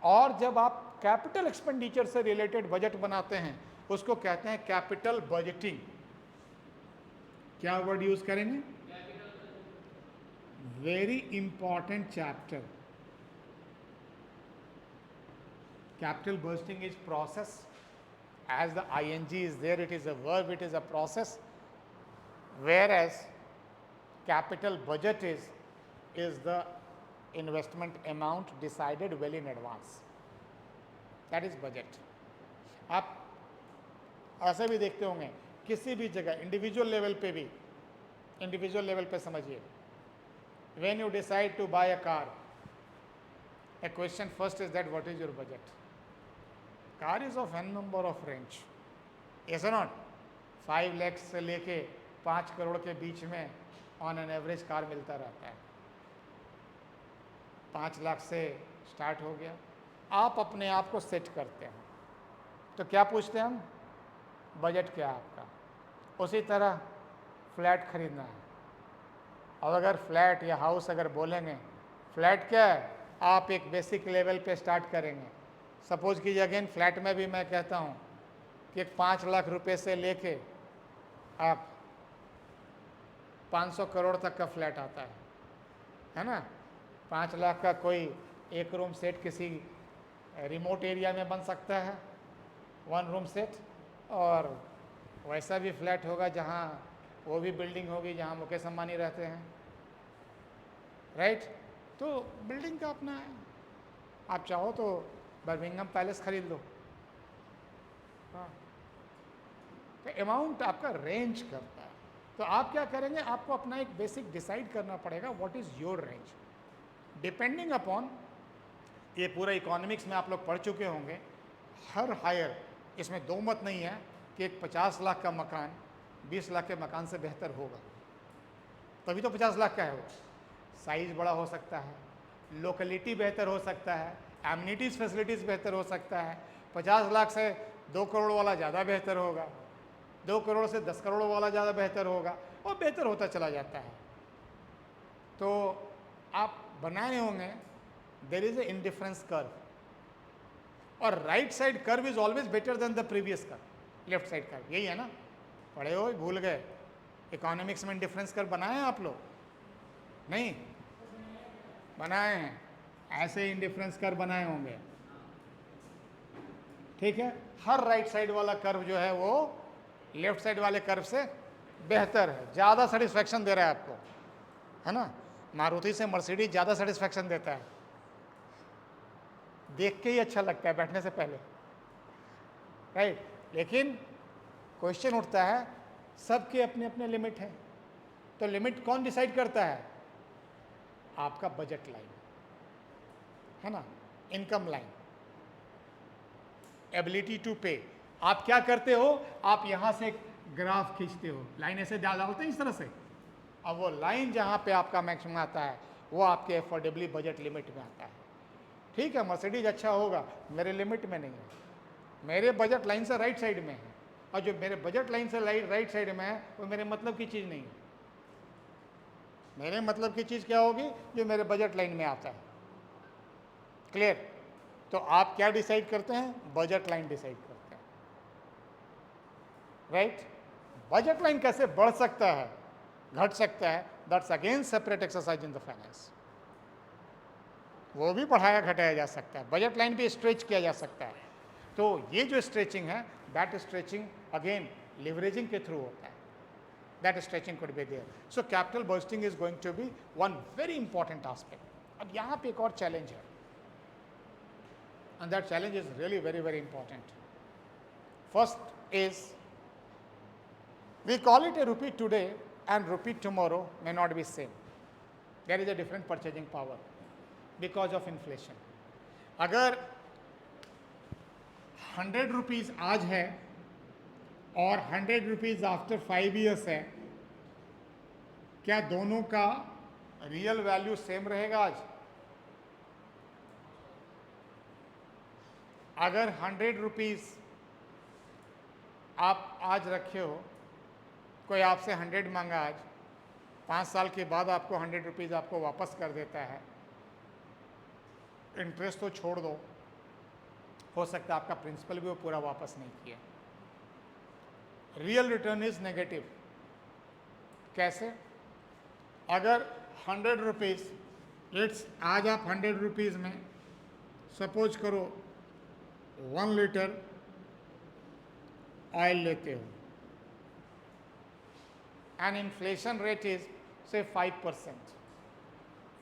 और जब आप कैपिटल एक्सपेंडिचर से रिलेटेड बजट बनाते हैं उसको कहते हैं कैपिटल बजटिंग। क्या वर्ड यूज करेंगे? Very important chapter. Capital budgeting is process. As the ing is there, it is a verb, it is a process. Whereas capital budget is the investment amount decided well in advance. That is budget. आप ऐसे भी देखते होंगे किसी भी जगह, individual level पे भी, इंडिविजुअल लेवल पे समझिए, when you decide to buy a car, a question first is that what is your budget? Car is of n number of range, ऐसा नॉट 5 lakhs से लेके 5 करोड़ के बीच में ऑन एन एवरेज कार मिलता रहता है। 5 लाख से स्टार्ट हो गया। आप अपने आप को सेट करते हैं, तो क्या पूछते हैं हम, बजट क्या है आपका। उसी तरह फ्लैट खरीदना है, और अगर फ्लैट या हाउस अगर बोलेंगे, फ्लैट क्या है, आप एक बेसिक लेवल पे स्टार्ट करेंगे। सपोज कीजिए अगेन फ्लैट में भी मैं कहता हूँ कि 5 लाख रुपए से लेके आप 500 करोड़ तक का फ्लैट आता है ना। 5 लाख का कोई एक रूम सेट किसी रिमोट एरिया में बन सकता है, 1 रूम सेट, और वैसा भी फ्लैट होगा जहाँ वो भी बिल्डिंग होगी जहाँ मुकेश अंबानी रहते हैं, राइट। तो बिल्डिंग का अपना है, आप चाहो तो बर्मिंघम पैलेस खरीद लो। हाँ, तो अमाउंट आपका रेंज करता है। तो आप क्या करेंगे, आपको अपना एक बेसिक डिसाइड करना पड़ेगा, what is your range, depending upon, ये पूरा इकोनॉमिक्स में आप लोग पढ़ चुके होंगे, हर हायर, इसमें दो मत नहीं है कि एक 50 लाख का मकान 20 लाख के मकान से बेहतर होगा, तभी तो 50 लाख का है वो। साइज बड़ा हो सकता है, लोकेलिटी बेहतर हो सकता है, एमिनिटीज़ फैसिलिटीज़ बेहतर हो सकता है। 50 लाख से 2 करोड़ वाला ज़्यादा बेहतर होगा, 2 करोड़ से 10 करोड़ वाला ज़्यादा बेहतर होगा, और बेहतर होता चला जाता है। तो आप बनाए होंगे there is a indifference curve, और right side curve is always better than the previous curve, left side curve, यही है ना। पढ़े हो, भूल गए, इकोनॉमिक्स में इंडिफरेंस कर्व बनाए हैं आप लोग, नहीं बनाए हैं, ऐसे इंडिफरेंस कर्व बनाए होंगे, ठीक है। हर राइट साइड वाला कर्व जो है वो लेफ्ट साइड वाले कर्व से बेहतर है, ज़्यादा सेटिस्फैक्शन दे रहा है आपको, है ना। मारुति से मर्सिडीज ज़्यादा सेटिस्फैक्शन देता है, देख के ही अच्छा लगता है बैठने से पहले, राइट। लेकिन क्वेश्चन उठता है, सबके अपने अपने लिमिट है, तो लिमिट कौन डिसाइड करता है, आपका बजट लाइन, है ना, इनकम लाइन, एबिलिटी टू पे। आप क्या करते हो, आप यहां से ग्राफ खींचते हो, लाइन ऐसे डालते हैं इस तरह से, अब वो लाइन जहां पे आपका मैक्सिमम आता है वो आपके एफोर्डेबली बजट लिमिट में आता है। ठीक है, मर्सिडीज अच्छा होगा, मेरे लिमिट में नहीं है, मेरे बजट लाइन से राइट साइड में है, और जो मेरे बजट लाइन से राइट साइड में है वो मेरे मतलब की चीज़ नहीं है। मेरे मतलब की चीज़ क्या होगी, जो मेरे बजट लाइन में आता है, क्लियर। तो आप क्या डिसाइड करते हैं, बजट लाइन डिसाइड करते हैं, राइट। बजट लाइन कैसे बढ़ सकता है, घट सकता है, that's again separate exercise in the finance, वो भी बढ़ाया घटाया जा सकता है, बजट लाइन भी स्ट्रेच किया जा सकता है। तो ये जो स्ट्रेचिंग है, दैट स्ट्रेचिंग अगेन लिवरेजिंग के थ्रू होता है, that stretching could be there. So capital bursting is going to be one very important aspect. अब यहाँ पे एक और चैलेंज है, and that challenge is really very very important. First is, we call it a rupee today and rupee tomorrow may not be same, there is a different purchasing power because of inflation. अगर 100 rupees आज है और 100 rupees after 5 years है, क्या दोनों का real value same रहेगा आज? अगर 100 रुपीज़ आप आज रखे हो, कोई आपसे 100 मांगा आज, 5 साल के बाद आपको 100 रुपीज़ आपको वापस कर देता है, इंटरेस्ट तो छोड़ दो, हो सकता है आपका प्रिंसिपल भी वो पूरा वापस नहीं किया, रियल रिटर्न इज नेगेटिव। कैसे? अगर 100 रुपीज़, लेट्स आज आप 100 रुपीज़ में सपोज करो 1 लीटर ऑयल लेते हो, एंड इन्फ्लेशन रेट इज से 5%,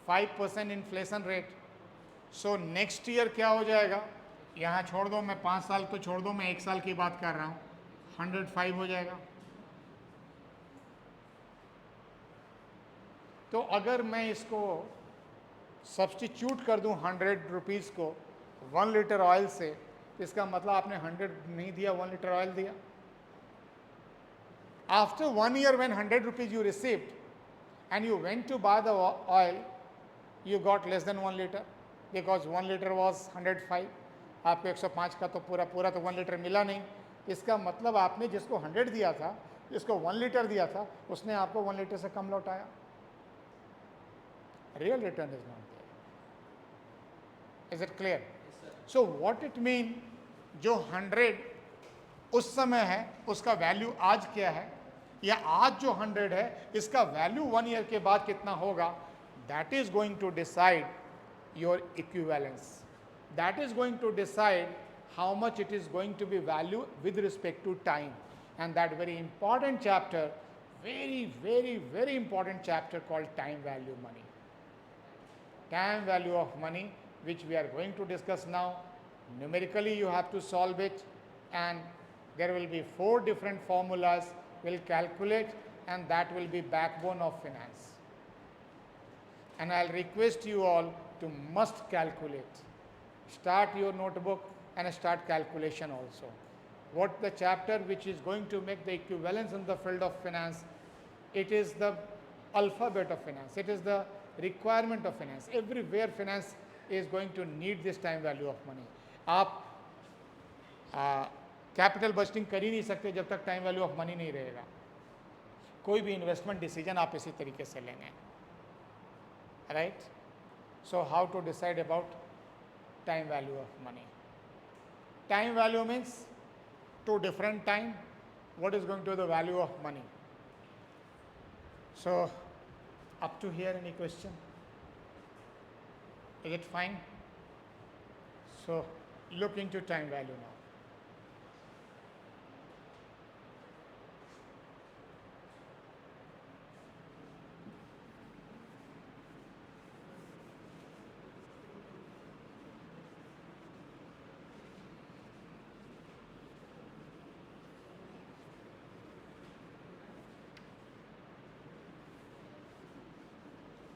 5% inflation rate. So next year क्या हो जाएगा, यहाँ छोड़ दो, मैं 5 साल तो छोड़ दो, मैं 1 साल की बात कर रहा हूँ, 105 हो जाएगा। तो अगर मैं इसको सब्स्टिट्यूट कर दूं 100 रुपीज़ को 1 लीटर ऑयल से, तो इसका मतलब आपने 100 नहीं दिया, 1 लीटर ऑयल दिया। After 1 year when 100 rupees you received and you went to buy the oil, you got less than 1 liter because 1 liter was 105. आपको 105 का तो पूरा पूरा तो 1 लीटर मिला नहीं. इसका मतलब आपने जिसको 100 दिया था, जिसको 1 लीटर दिया था, उसने आपको 1 लीटर से कम लौटाया. Real return is not there. Is it clear? So what it mean, जो 100 उस समय है उसका वैल्यू आज क्या है, या आज जो 100 है इसका वैल्यू 1 ईयर के बाद कितना होगा, that is going to decide your equivalence. That is going to decide how much it is going to be value with respect to time. And that very important chapter, very important chapter called time value money. Time value of money, which we are going to discuss now. Numerically you have to solve it, and there will be 4 different formulas we'll calculate, and that will be backbone of finance. And I'll request you all to must calculate. Start your notebook and start calculation also. What the chapter which is going to make the equivalence in the field of finance, it is the alphabet of finance. It is the requirement of finance. Everywhere finance is going to need this time value of money. आप capital budgeting कर ही नहीं सकते जब तक time value of money नहीं रहेगा. कोई भी इन्वेस्टमेंट डिसीजन आप इसी तरीके से लेंगे. Right. So how to decide about time value of money. Time value means to different time, what is going to be the value of money. So up to here, any question? Is it fine? So look into time value now.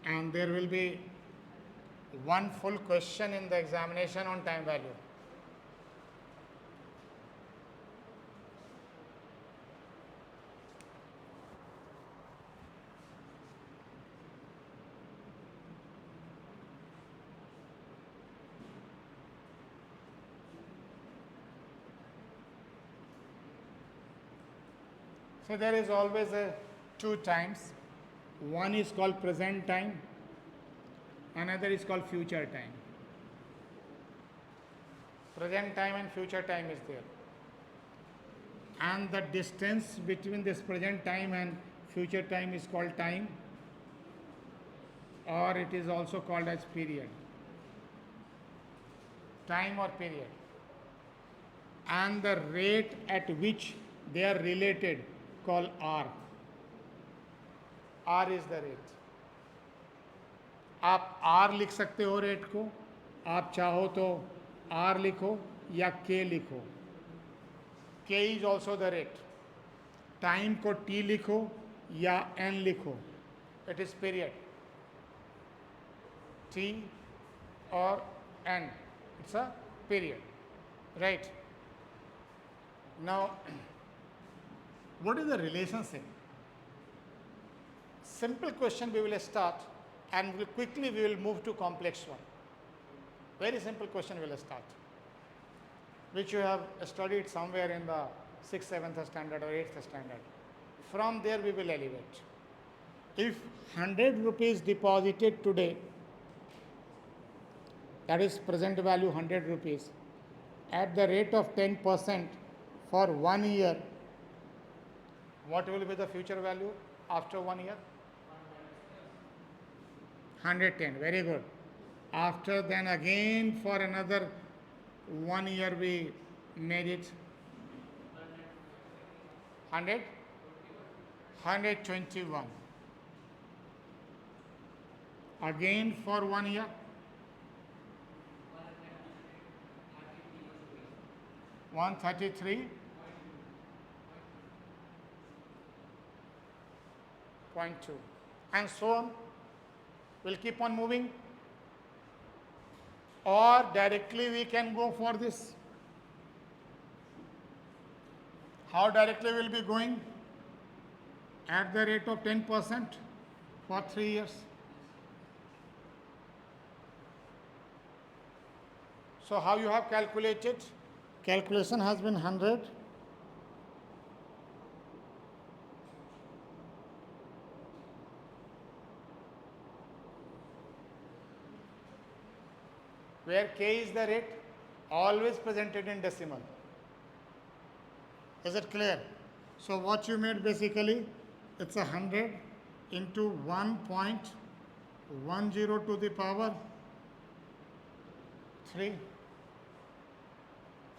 And there will be one full question in the examination on time value. So there is always a 2 times. One is called present time, another is called future time. Present time and future time is there, and the distance between this present time and future time is called time, or it is also called as period. Time or period. And the rate at which they are related called R. R is the rate. आप R लिख सकते हो rate को, आप चाहो तो R लिखो या K लिखो. K is also the rate. Time को T लिखो या N लिखो. It is period. T or N. It's a period. Right. Now, what is the relationship? Simple question we will start, and quickly we will move to complex one. Very simple question we will start, which you have studied somewhere in the 6th, 7th standard or 8th standard. From there we will elevate. If 100 rupees deposited today, that is present value 100 rupees, at the rate of 10% for 1 year, what will be the future value after 1 year? 110. Very good. After then again for another 1 year we made it 100, 121. Again for 1 year 133.2, and so on. We'll keep on moving, or directly we can go for this. How directly we'll be going? At the rate of 10%. for 3 years. So how you have calculated? Calculation has been 100. Where k is the rate, always presented in decimal. Is it clear? So what you made basically, it's 100 into 1.10 to the power 3,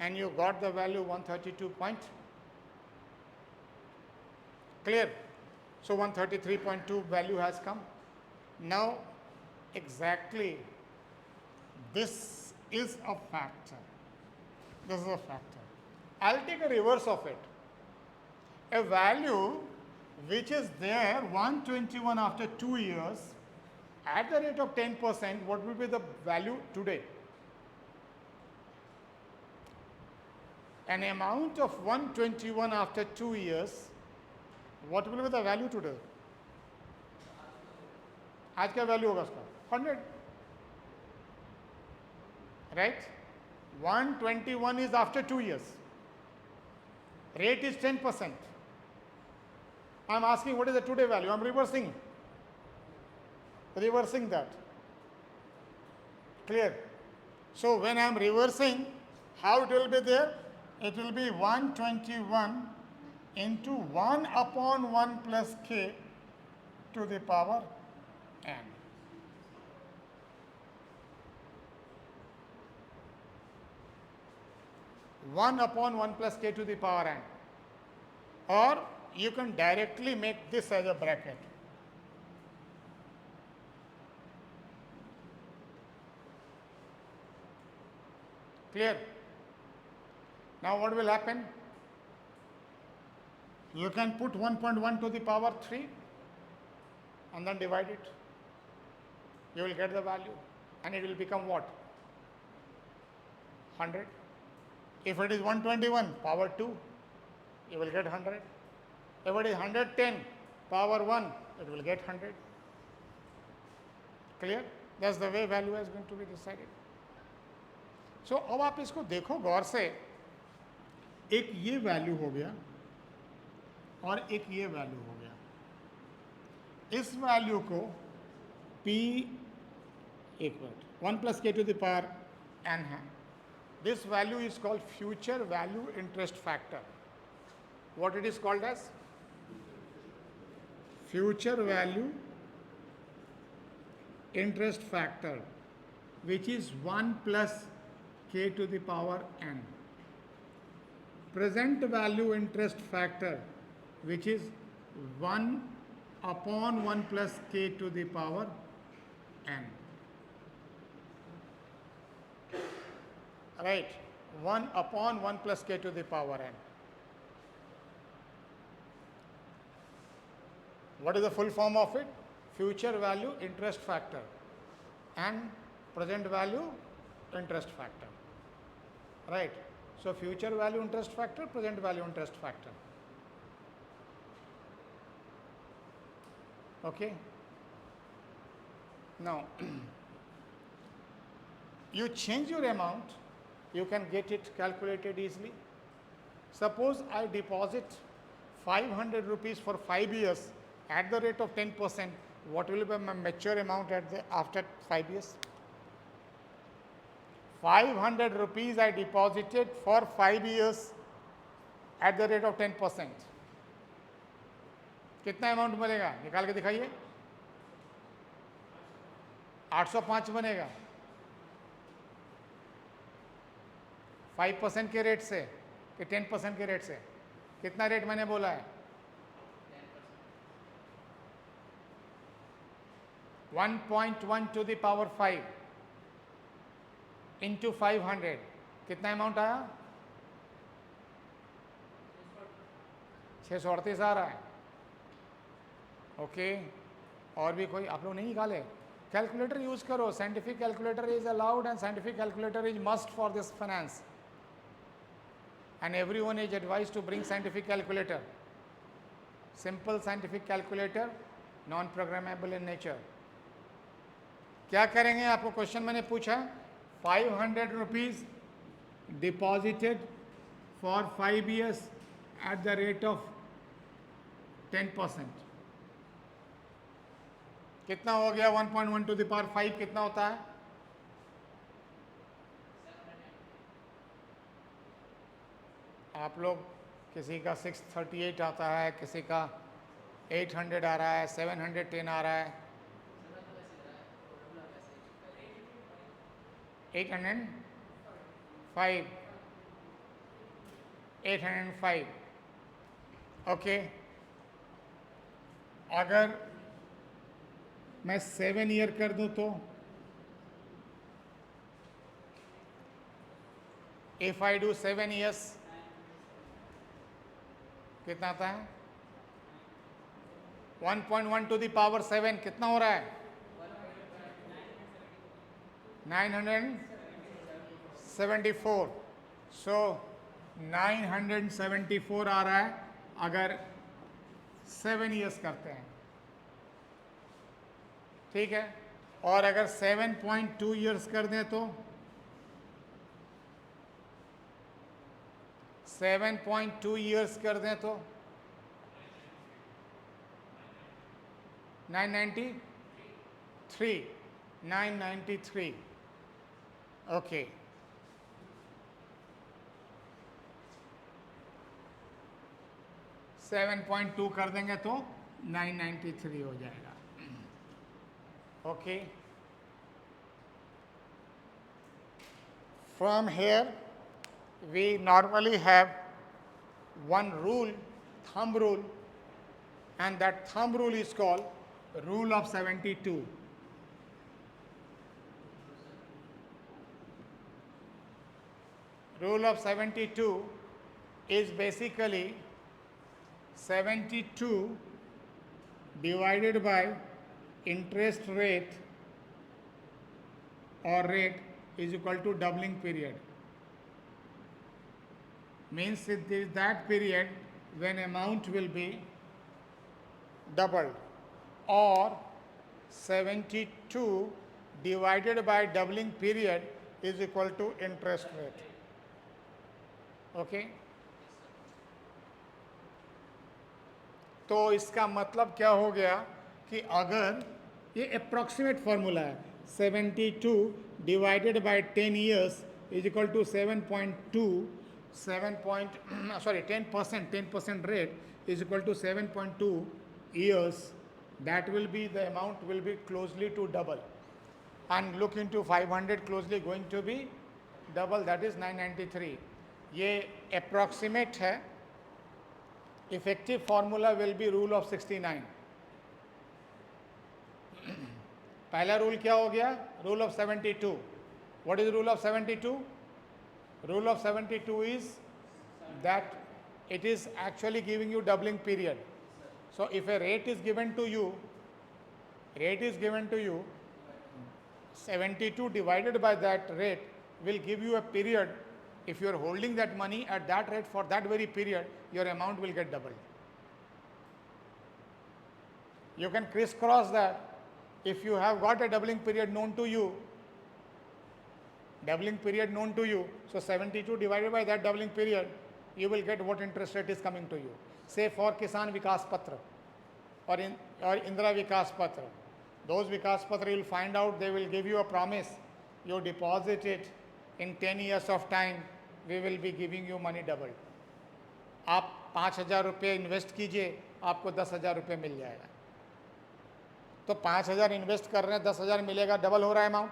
and you got the value 132 point. Clear? So 133.2 value has come. Now exactly this is a factor. This is a factor. I'll take a reverse of it. A value which is there 121 after 2 years at the rate of 10%, what will be the value today? An amount of 121 after 2 years, what will be the value today? आज क्या value होगा उसका? 100. Right? 121 is after 2 years. Rate is 10%. I am asking what is the today value? I am reversing that. Clear? So when I am reversing, how it will be there? It will be 121 into 1 upon 1 plus k to the power n. One upon 1 plus k to the power n. Or you can directly make this as a bracket. Clear? Now what will happen? You can put 1.1 to the power 3 and then divide it. You will get the value and it will become what? 100. If it is 121 power 2, you will get 100. If it is 110 power 1, it will get 100. Clear? That's the way value is going to be decided. So अब आप इसको देखो गौर से, एक ये value हो गया और एक ये वैल्यू हो गया. इस वैल्यू को P एक minute 1 plus k to the power n है. This value is called future value interest factor. What it is called as? Future value interest factor, which is 1 plus k to the power n. Present value interest factor, which is 1 upon 1 plus k to the power n. Right, 1 upon 1 plus k to the power n. What is the full form of it? Future value interest factor and present value interest factor. Right. So future value interest factor, present value interest factor. Okay. Now, you change your amount, you can get it calculated easily. Suppose I deposit 500 rupees for 5 years at the rate of 10%, what will be my mature amount after 5 years? 500 rupees I deposited for 5 years at the rate of 10%. कितना amount बनेगा? निकाल के दिखाइए. 805 बनेगा 5% के rate से कि 10% के रेट से. कितना रेट मैंने बोला है? 1.1 to the power 5 into 500. कितना अमाउंट आया? 638 आ रहा है. ओके. और भी कोई आप लोग नहीं निकाले? कैलकुलेटर यूज करो. Scientific calculator is allowed and scientific calculator is must for this finance. And everyone is advised to bring scientific calculator. Simple scientific calculator non programmable in nature. क्या करेंगे, आपको क्वेश्चन मैंने पूछा 500 rupees deposited for 5 years at the rate of 10%। कितना हो गया 1.1 to the power 5 कितना होता है? आप लोग किसी का 638 आता है, किसी का 800 आ रहा है, 710 आ रहा है, 805, 805। ओके, अगर मैं 7 ईयर कर दूं तो इफ आई डू 7 years कितना आता है? 1.1 टू द पावर 7 कितना हो रहा है? 974। सो 974 आ रहा है अगर 7 years करते हैं, ठीक है। और अगर 7.2 years कर दें तो 7.2 years कर दें तो 993। ओके, सेवन 7.2 कर देंगे तो 993 हो जाएगा। Okay, from here we normally have one rule, thumb rule, and that thumb rule is called rule of 72. Rule of 72 is basically 72 divided by interest rate or rate is equal to doubling period. Means it is that period when amount will be doubled, or 72 divided by doubling period is equal to interest rate. Okay? तो इसका मतलब क्या हो गया कि अगर ये approximate formula है, 72 divided by 10 years is equal to 10% rate is equal to 7.2 years, that will be the amount will be closely to double, and look into 500 closely going to be double, that is 993. ये approximate है, effective formula will be rule of 69. पहला rule क्या हो गया? Rule of 72. What is rule of 72? Rule of 72 is that it is actually giving you doubling period. So if a rate is given to you, 72 divided by that rate will give you a period. If you are holding that money at that rate for that very period, your amount will get doubled. You can crisscross that. If you have got a doubling period known to you, so 72 divided by that doubling period, you will get what interest rate is coming to you. Say for Kisan Vikas Patra or Indra Vikas Patra, those Vikas Patra you will find out they will give you a promise. You deposit it in 10 years of time, we will be giving you money doubled. आप 5,000 रुपये invest कीजिए, आपको 10,000 रुपये मिल जाएगा। तो 5,000 invest कर रहे हैं, 10,000 मिलेगा, डबल हो रहा है अमाउंट।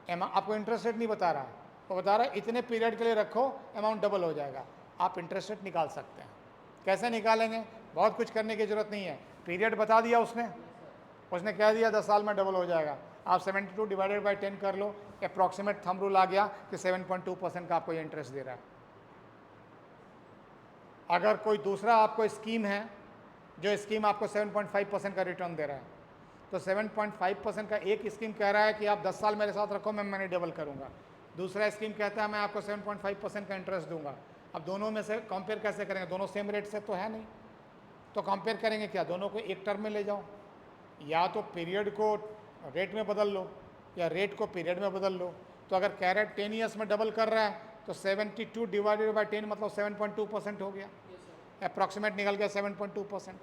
आपको इंटरेस्ट रेट नहीं बता रहा है, वो बता रहा है इतने पीरियड के लिए रखो, अमाउंट डबल हो जाएगा। आप इंटरेस्ट रेट निकाल सकते हैं। कैसे निकालेंगे? बहुत कुछ करने की जरूरत नहीं है, पीरियड बता दिया उसने कह दिया 10 साल में डबल हो जाएगा। आप 72 डिवाइडेड बाई 10 कर लो, अप्रॉक्सीमेट थंब रूल आ गया कि 7.2% का आपको ये इंटरेस्ट दे रहा है। अगर कोई दूसरा आपको स्कीम है जो स्कीम आपको 7.5% का रिटर्न दे रहा है, तो 7.5% का एक स्कीम कह रहा है कि आप 10 साल मेरे साथ रखो, मैं मनी डबल करूंगा। दूसरा स्कीम कहता है मैं आपको 7.5% का इंटरेस्ट दूंगा। अब दोनों में से कंपेयर कैसे करेंगे? दोनों सेम रेट से तो है नहीं, तो कंपेयर करेंगे क्या? दोनों को एक टर्म में ले जाओ, या तो पीरियड को रेट में बदल लो या रेट को पीरियड में बदल लो। तो अगर कह रहा है 10 ईयर्स में डबल कर रहा है तो 72 डिवाइडेड बाई 10 मतलब 7.2% हो गया, अप्रॉक्सीमेट निकल गया 7.2%।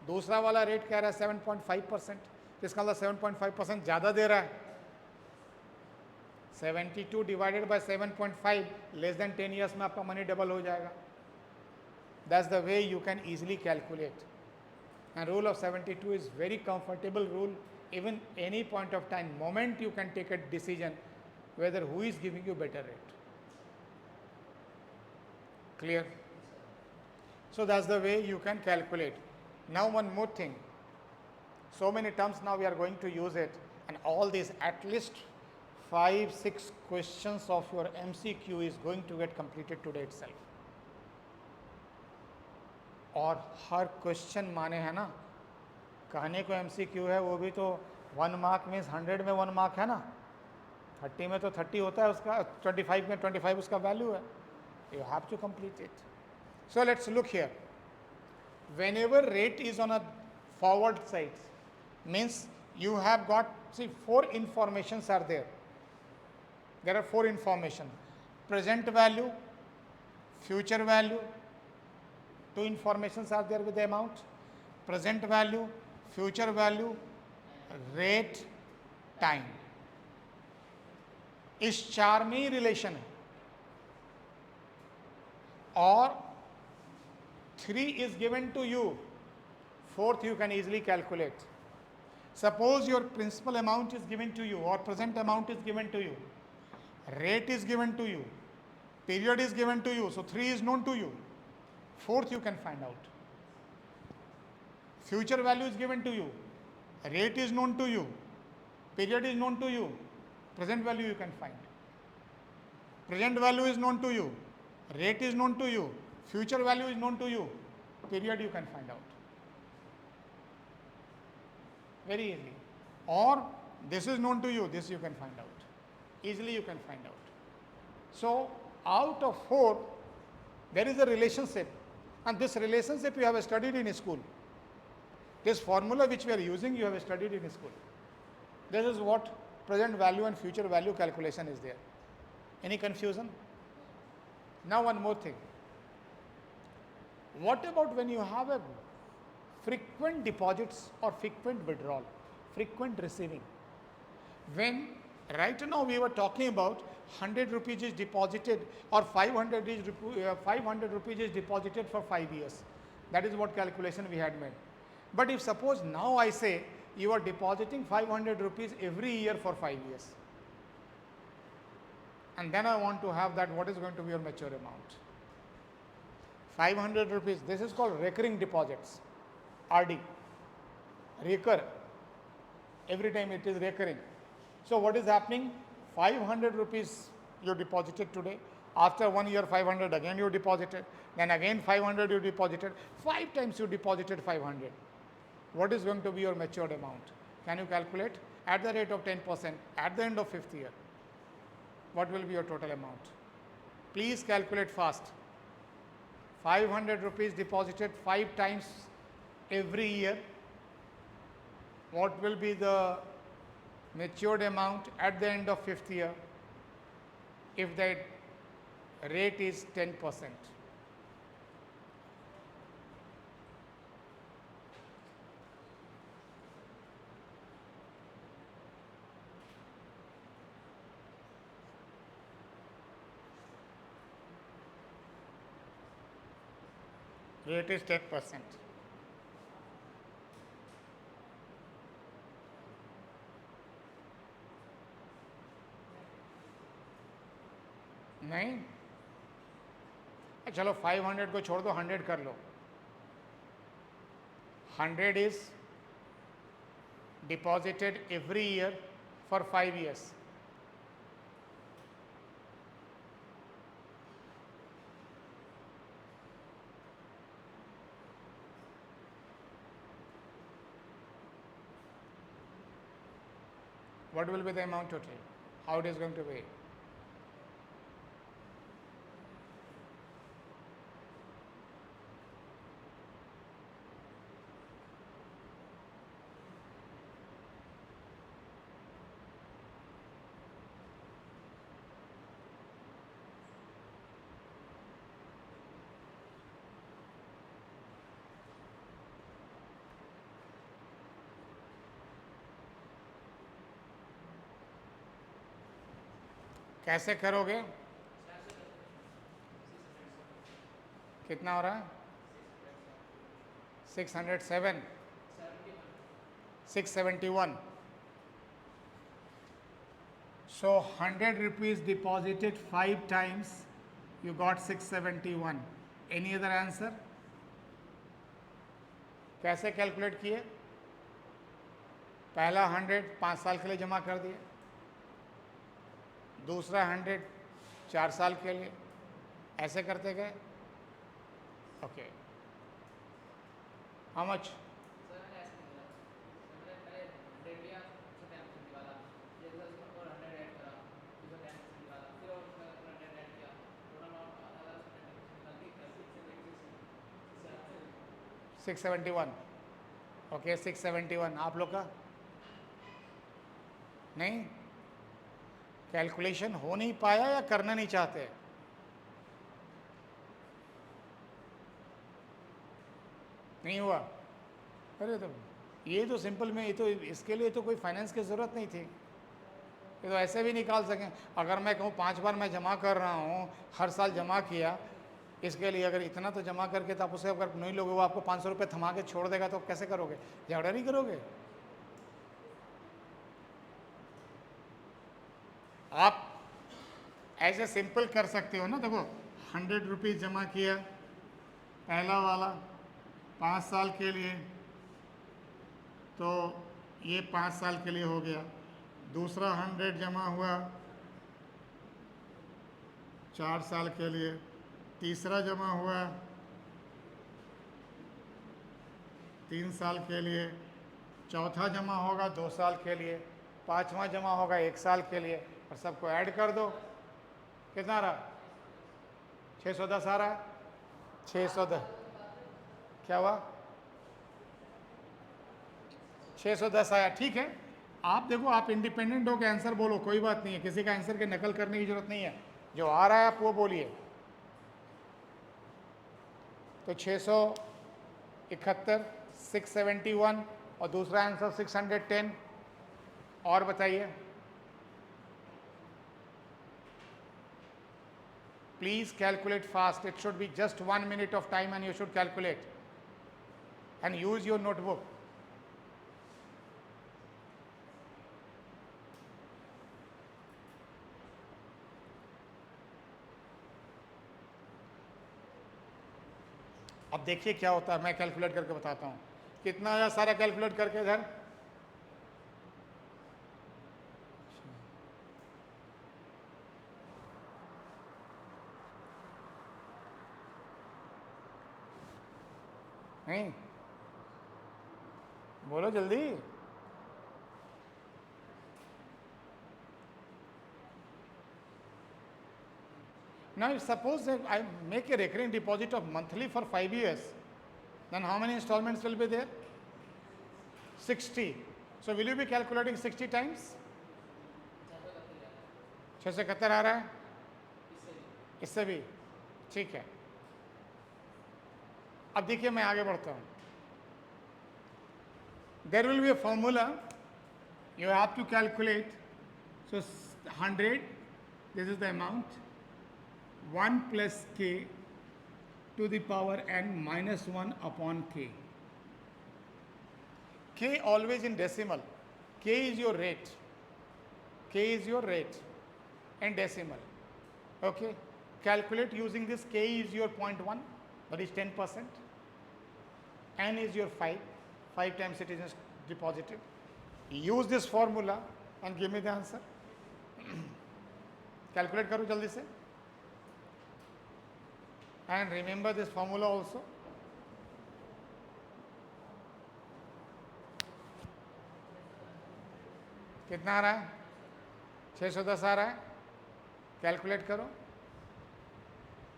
दूसरा वाला रेट कह रहा है 7.5%, तो इसका मतलब 7.5% ज़्यादा दे रहा है। 72 divided by 7.5 less than 10 years में आपका मनी डबल हो जाएगा। That's the way you can easily calculate. And rule of 72 is very comfortable rule. Even any point of time, moment you can take a decision whether who is giving you better rate. Clear? So that's the way you can calculate. Now one more thing. So many terms now we are going to use it, and all these at least 5-6 questions of your MCQ is going to get completed today itself. और हर question माने है ना, कहने को MCQ है, वो भी तो 1 मार्क मीन्स 100 में 1 मार्क है ना, 30 में तो 30 होता है उसका, 25 में 25 उसका वैल्यू है। You have to complete it. So let's look here. whenever rate is on a forward side means you have got, see, 4 informations are there. There are 4 information: present value, future value. 2 informations are there with the amount: present value, future value, rate, time. इस 4 में ही relation है, और 3 is given to you, 4th you can easily calculate. Suppose your principal amount is given to you, or present amount is given to you, rate is given to you, period is given to you, so 3 is known to you. 4th you can find out. Future value is given to you, rate is known to you, period is known to you, present value you can find. Present value is known to you, rate is known to you, future value is known to you, period you can find out. Very easy. Or this is known to you, this you can find out. Easily you can find out. So out of 4, there is a relationship, and this relationship you have studied in school. This formula which we are using, you have studied in school. This is what present value and future value calculation is there. Any confusion? Now one more thing. What about when you have a frequent deposits or frequent withdrawal, frequent receiving? When right now we were talking about 100 rupees is deposited, or 500 rupees is deposited for 5 years. That is what calculation we had made. But if suppose now I say you are depositing 500 rupees every year for 5 years, and then I want to have that, what is going to be your mature amount? 500 rupees, this is called recurring deposits, RD, recur, every time it is recurring. So what is happening? 500 rupees you deposited today, after 1 year 500 again you deposited, then again 500 you deposited, 5 times you deposited 500. What is going to be your matured amount? Can you calculate? At the rate of 10%, at the end of 5th year, what will be your total amount? Please calculate fast. 500 rupees deposited 5 times every year. What will be the matured amount at the end of 5th year if the rate is 10%? Rate is 10%. नहीं, चलो 500 को छोड़ दो, 100 कर लो. 100 is deposited every year for 5 years. What will be the amount total? How it is going to be? कैसे करोगे? कितना हो रहा है? 607, 671. So 100 rupees deposited 5 times, you got 671. Any other answer? कैसे कैलकुलेट किए? पहला 100 5 साल के लिए जमा कर दिए, दूसरा 100 4 साल के लिए, ऐसे करते गए. Okay, how much? Six 671. Okay, 671. आप लोग का नहीं? कैलकुलेशन हो नहीं पाया या करना नहीं चाहते? नहीं हुआ? अरे तो ये तो सिंपल में, ये तो इसके लिए तो कोई फाइनेंस की ज़रूरत नहीं थी, ये तो ऐसे भी निकाल सकें. अगर मैं कहूँ 5 बार मैं जमा कर रहा हूँ, हर साल जमा किया, इसके लिए अगर इतना तो जमा करके तो आप उसे अगर नहीं लोगे, वो आपको 500 रुपये थमा के छोड़ देगा, तो कैसे करोगे? झगड़ा नहीं करोगे? आप ऐसे सिंपल कर सकते हो ना. देखो 100 रुपीज़ जमा किया, पहला वाला 5 साल के लिए, तो ये 5 साल के लिए हो गया. दूसरा 100 जमा हुआ 4 साल के लिए, तीसरा जमा हुआ 3 साल के लिए, चौथा जमा होगा 2 साल के लिए, पांचवा जमा होगा 1 साल के लिए, और सबको ऐड कर दो. कितना रहा? 610 आ रहा है. 610 क्या हुआ? 610 आया. ठीक है, आप देखो, आप इंडिपेंडेंट हो के आंसर बोलो, कोई बात नहीं है, किसी का आंसर की नकल करने की जरूरत नहीं है. जो आ रहा है आप वो बोलिए. तो 671, 671 और दूसरा आंसर 610. और बताइए please. Calculate fast. It should be just 1 minute of time and you should calculate and use your notebook. अब देखिए क्या होता है, मैं कैलकुलेट करके बताता हूँ. कितना आया सारा कैलकुलेट करके इधर? नहीं बोलो जल्दी. Now suppose that I make a recurring deposit of monthly for 5 years, then how many installments will be there? 60. So will you be calculating 60 times? 671 आ रहा है, इससे भी. ठीक है, अब देखिए मैं आगे बढ़ता हूँ. There will be a formula you have to calculate. So 100, this is the amount, 1 plus k to the power n minus 1 upon k. K always in decimal. K is your rate. K is your rate and decimal. Okay. Calculate using this. K is your 0.1, that is 10%. N is your 5. 5 times it is deposited. Use this formula and give me the answer. Calculate करो जल्दी से. And remember this formula also. कितना आ रहा है? 610 आ रहा है. Calculate करो.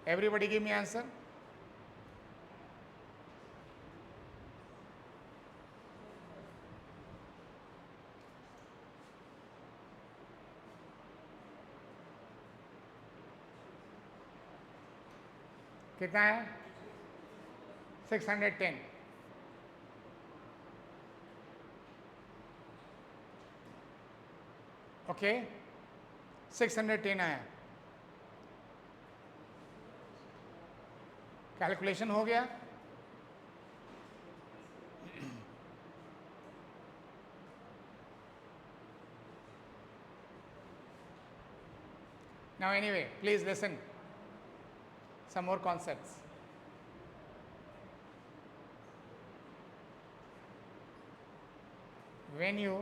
Everybody give me answer. कितना है? 610. ओके. 610 आया, कैलकुलेशन हो गया। Now anyway, please listen some more concepts. When you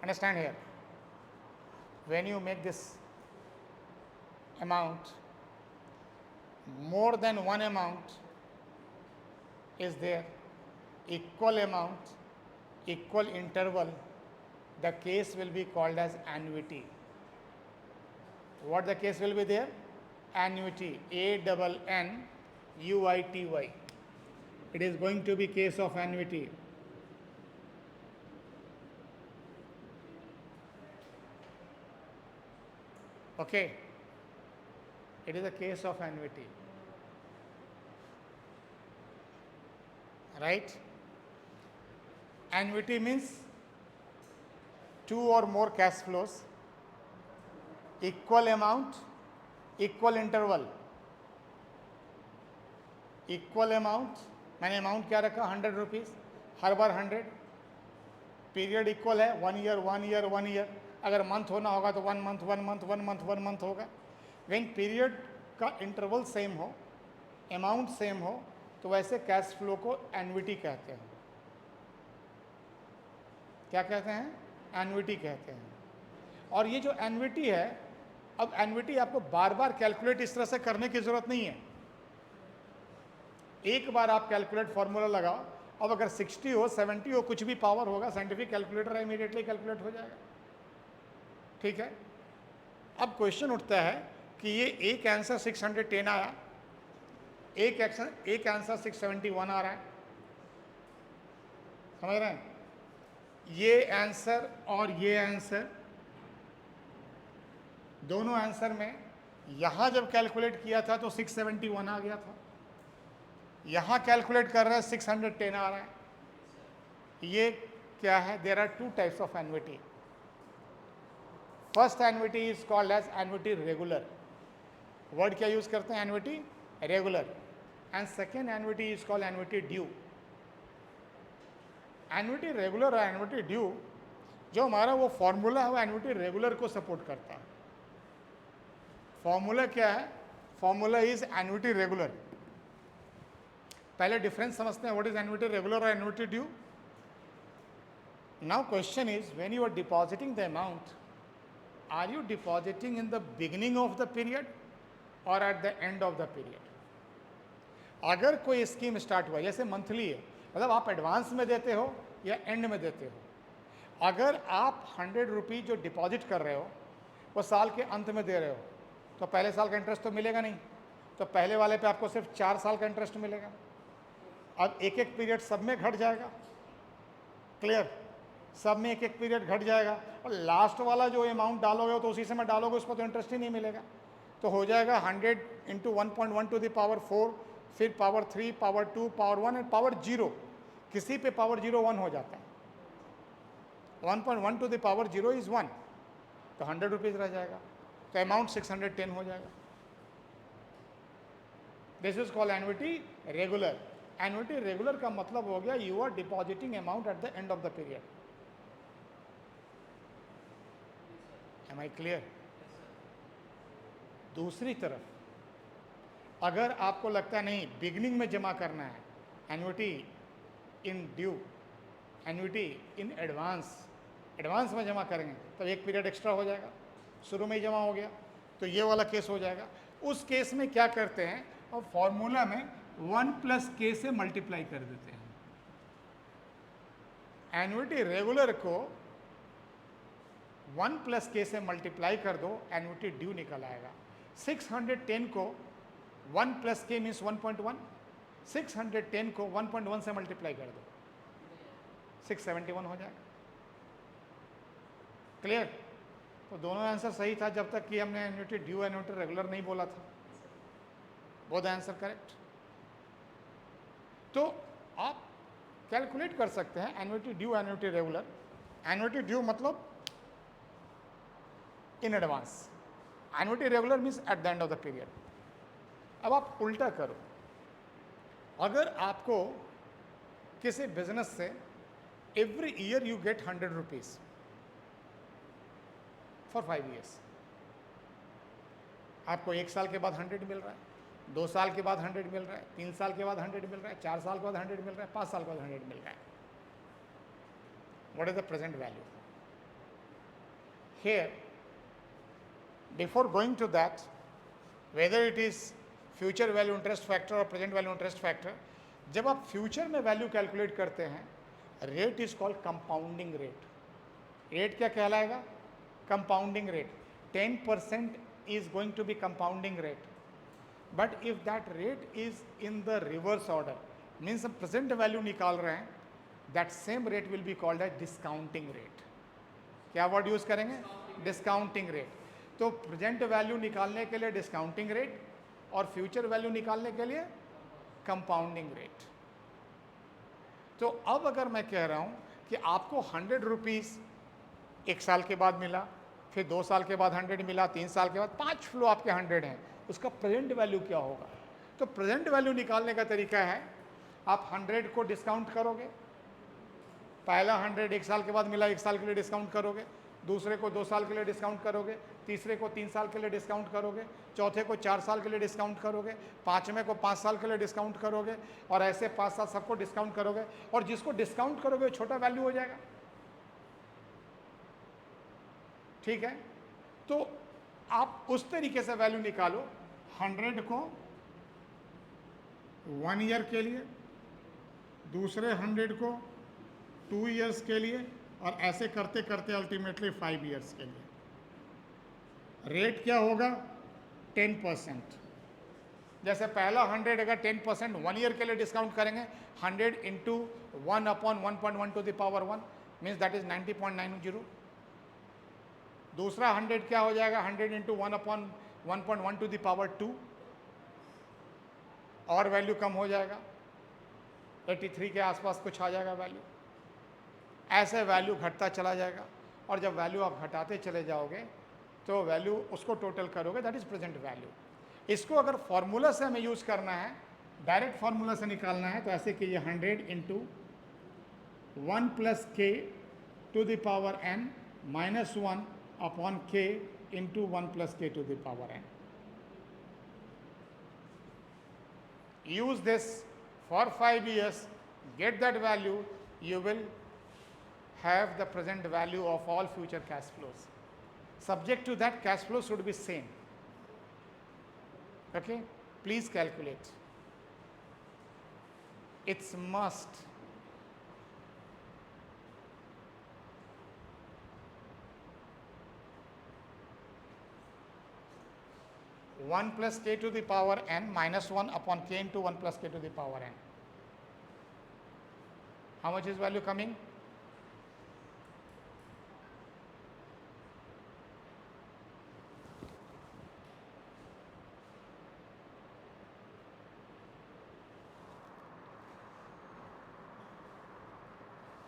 understand here, when you make this amount, more than one amount is there, equal amount, equal interval, the case will be called as annuity. What the case will be there? Annuity, ANNUITY. It is going to be case of annuity. Okay, it is a case of annuity, right? Annuity means two or more cash flows, equal amount, equal interval. Equal amount, मैंने amount क्या रखा 100 rupees, हर बार 100, period equal है 1 year 1 year 1 year, अगर month होना होगा तो 1 month 1 month 1 month 1 month होगा। When period का इंटरवल सेम हो, अमाउंट सेम हो, तो वैसे कैश फ्लो को एन्युटी कहते हैं। क्या कहते हैं? एन्युटी कहते हैं। और ये जो एन्युटी है, अब एन्युटी आपको बार बार कैलकुलेट इस तरह से करने की ज़रूरत नहीं है। एक बार आप कैलकुलेट फॉर्मूला लगाओ, अब अगर 60 हो 70 हो कुछ भी पावर होगा, साइंटिफिक कैलकुलेटर है, इमीडिएटली कैलकुलेट हो जाएगा। ठीक है, अब क्वेश्चन उठता है कि ये एक आंसर 610 आया, एक आंसर 671 आ रहा है, समझ रहे हैं? ये आंसर और ये आंसर, दोनों आंसर में यहां जब कैलकुलेट किया था तो 671 आ गया था, यहां कैलकुलेट कर रहे हैं 610 आ रहा है। ये क्या है? There are two types of annuity. First annuity is called as annuity regular. Word क्या यूज करते हैं? Annuity regular. And second annuity is called annuity due. Annuity regular और एन्युटी ड्यू, जो हमारा वो फॉर्मूला है वो एन्युटी रेगुलर को सपोर्ट करता है। फॉर्मूला क्या है? Formula is annuity regular. पहले डिफरेंस समझते हैं, व्हाट इज एन्युटी रेगुलर और annuity due. Now question is, when you are depositing the amount, are you depositing in the beginning of the period और at the end of the period? अगर कोई scheme start हुआ, जैसे monthly है, मतलब आप advance में देते हो या एंड में देते हो। अगर आप 100 रुपीज़ जो डिपॉजिट कर रहे हो वो साल के अंत में दे रहे हो, तो पहले साल का इंटरेस्ट तो मिलेगा नहीं, तो पहले वाले पे आपको सिर्फ 4 साल का इंटरेस्ट मिलेगा। अब एक एक पीरियड सब में घट जाएगा, क्लियर? सब में एक एक पीरियड घट जाएगा, और लास्ट वाला जो अमाउंट डालोगे तो उसी समय डालोगे, उस पर तो इंटरेस्ट ही नहीं मिलेगा। तो हो जाएगा 100 इंटू 1.1 टू द पावर 4, फिर power 3, power 2, power 1 and power 0। किसी पे पावर 0 1 हो जाता है। 1.1 टू द पावर 0 इज 1, तो 100 रुपीज़ रह जाएगा, तो अमाउंट 610 हो जाएगा। This is called annuity regular. Annuity regular का मतलब हो गया you are depositing amount at the end of the period. Am I clear? दूसरी तरफ अगर आपको लगता है नहीं बिगनिंग में जमा करना है, annuity in due, annuity in advance, advance में जमा करेंगे तो एक पीरियड एक्स्ट्रा हो जाएगा, शुरू में ही जमा हो गया, तो ये वाला केस हो जाएगा। उस केस में क्या करते हैं, और फॉर्मूला में 1 प्लस के से मल्टीप्लाई कर देते हैं। एन्युटी रेगुलर को 1 प्लस के से मल्टीप्लाई कर दो, एन्युटी ड्यू निकल आएगा। 610 को 1 प्लस के मीन्स 1.1, 610 को 1.1 से मल्टीप्लाई कर दो, 671 हो जाएगा। क्लियर? तो दोनों आंसर सही था जब तक कि हमने एन्युटी ड्यू एन्युटी रेगुलर नहीं बोला था। Both answer correct. तो आप कैलकुलेट कर सकते हैं annuity due annuity regular. Annuity due मतलब in advance, annuity regular means at the end of the period. अब आप उल्टा करो, अगर आपको किसी बिजनेस से every year you get 100 rupees for 5 years, आपको 1 साल के बाद 100 मिल रहा है, 2 साल के बाद 100 मिल रहा है, 3 साल के बाद 100 मिल रहा है, 4 साल के बाद 100 मिल रहा है, 5 साल के बाद 100 मिल रहा है। What is the present value? Here, before going to that, whether it is future value interest factor or present value interest factor, जब आप फ्यूचर में वैल्यू कैलकुलेट करते हैं, rate is called compounding rate. Rate क्या कहलाएगा? Compounding rate. 10% is going to be compounding rate, but if that rate is in the reverse order, means हम present value निकाल रहे हैं, that same rate will be called as discounting rate। क्या word use करेंगे? Discounting rate. तो present value निकालने के लिए डिस्काउंटिंग रेट और फ्यूचर वैल्यू निकालने के लिए कंपाउंडिंग रेट। तो अब अगर मैं कह रहा हूं कि आपको 100 रुपीज 1 साल के बाद मिला, फिर 2 साल के बाद 100 मिला, 3 साल के बाद 5 फ्लो आपके 100 हैं, उसका प्रेजेंट वैल्यू क्या होगा? तो प्रेजेंट वैल्यू निकालने का तरीका है, आप 100 को डिस्काउंट करोगे, पहला 100 1 साल के बाद मिला, 1 साल के लिए डिस्काउंट करोगे, दूसरे को 2 साल के लिए डिस्काउंट करोगे, तीसरे को 3 साल के लिए डिस्काउंट करोगे, चौथे को 4 साल के लिए डिस्काउंट करोगे, पांचवें को 5 साल के लिए डिस्काउंट करोगे, और ऐसे 5 साल सबको डिस्काउंट करोगे, और जिसको डिस्काउंट करोगे वो छोटा वैल्यू हो जाएगा। ठीक है, तो आप उस तरीके से वैल्यू निकालो, 100 को 1 ईयर के लिए, दूसरे 100 को 2 ईयर्स के लिए, और ऐसे करते करते अल्टीमेटली 5 ईयर्स के लिए। रेट क्या होगा? 10%। जैसे पहला 100 अगर 10% 1 ईयर के लिए डिस्काउंट करेंगे, 100 into 1/1.1 to the power 1 means that is 90.90। दूसरा 100 क्या हो जाएगा? 100 इंटू 1/1.1 टू द पावर 2, और वैल्यू कम हो जाएगा, 83 के आसपास कुछ आ जाएगा वैल्यू। ऐसे वैल्यू घटता चला जाएगा, और जब वैल्यू आप घटाते चले जाओगे तो वैल्यू उसको टोटल करोगे, दैट इज प्रेजेंट वैल्यू। इसको अगर फॉर्मूला से हमें यूज करना है, डायरेक्ट फॉर्मूला से निकालना है, तो ऐसे कीजिए 100 into 1 plus k to the power n minus 1 upon k into 1 plus k to the power n। Use this for 5 years, get that value, you will have the present value of all future cash flows. Subject to that, cash flow should be same. Okay, please calculate. It's must. One plus k to the power n minus 1 upon k into 1 plus k to the power n. How much is value coming?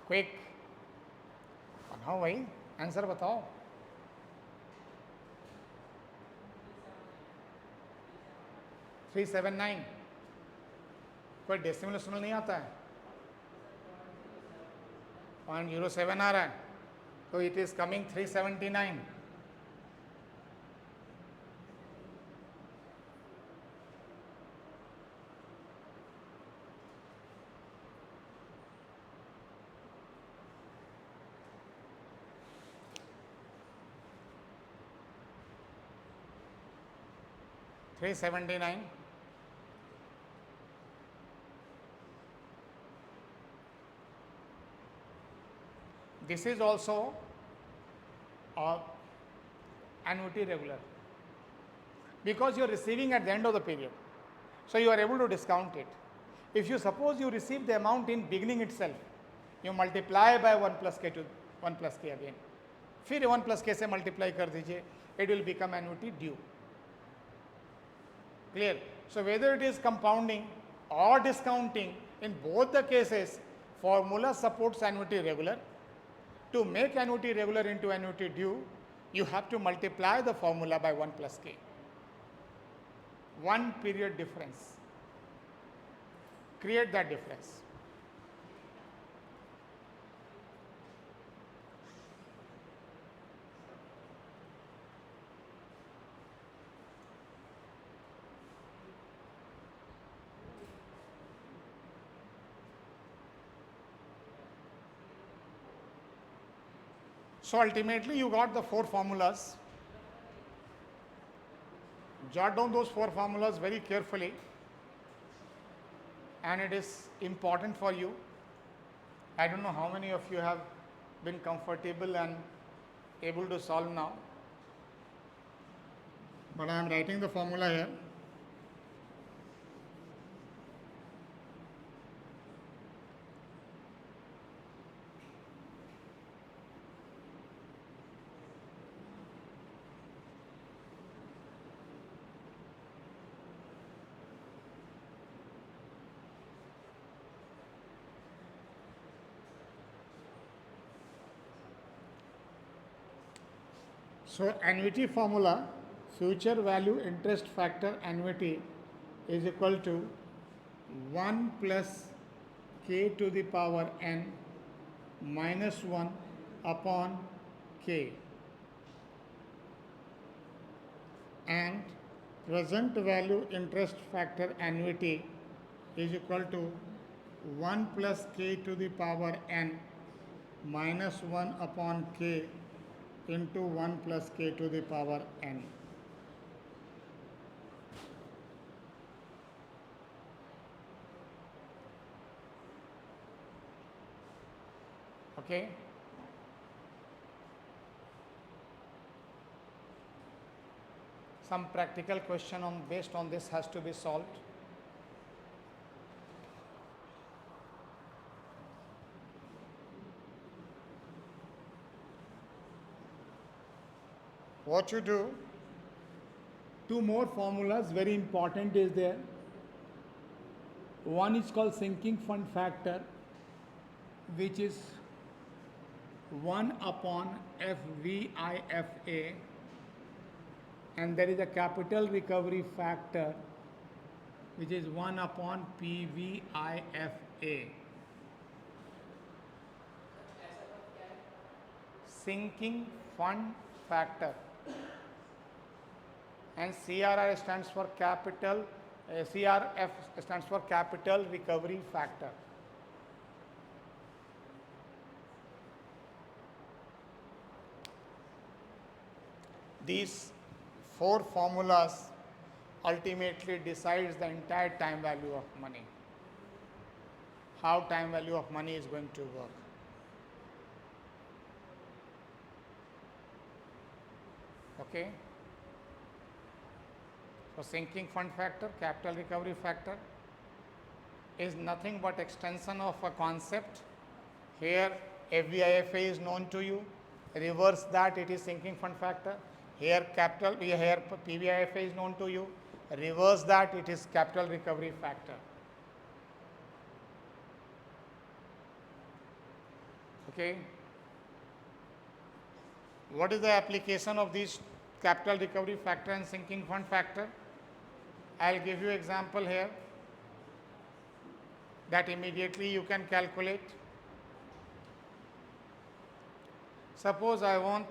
Quick बनाओ भाई, answer बताओ। Three 379। कोई decimal वेसिमल नहीं आता है? 0.07 आ रहा है, तो it is coming 379। $379। This is also annuity regular, because you are receiving at the end of the period, so you are able to discount it. If you suppose you receive the amount in beginning itself, you multiply by 1 plus k to 1 plus k again, फिर 1 plus k से multiply कर दीजिए, it will become annuity due. Clear? So whether it is compounding or discounting, in both the cases, formula supports annuity regular. To make annuity regular into annuity due, you have to multiply the formula by 1 plus k. 1 period difference. Create that difference. So ultimately you got the 4 formulas. Jot down those 4 formulas very carefully, and it is important for you. I don't know how many of you have been comfortable and able to solve now, but I am writing the formula here. So annuity formula, future value interest factor annuity is equal to 1 plus k to the power n minus 1 upon k, and present value interest factor annuity is equal to 1 plus k to the power n minus 1 upon k into 1 plus k to the power n. Okay. Some practical question based on this has to be solved. What you do, 2 more formulas very important is there. One is called sinking fund factor, which is 1 upon FVIFA, and there is a capital recovery factor which is 1 upon PVIFA. Sinking fund factor, and CRR stands for capital, CRF stands for capital recovery factor. These 4 formulas ultimately decides the entire time value of money, how time value of money is going to work. Okay. So sinking fund factor, capital recovery factor is nothing but extension of a concept. Here FVIFA is known to you, reverse that it is sinking fund factor. Here PVIFA is known to you, reverse that it is capital recovery factor. Okay. What is the application of these capital recovery factor and sinking fund factor? I will give you example here that immediately you can calculate. Suppose I want,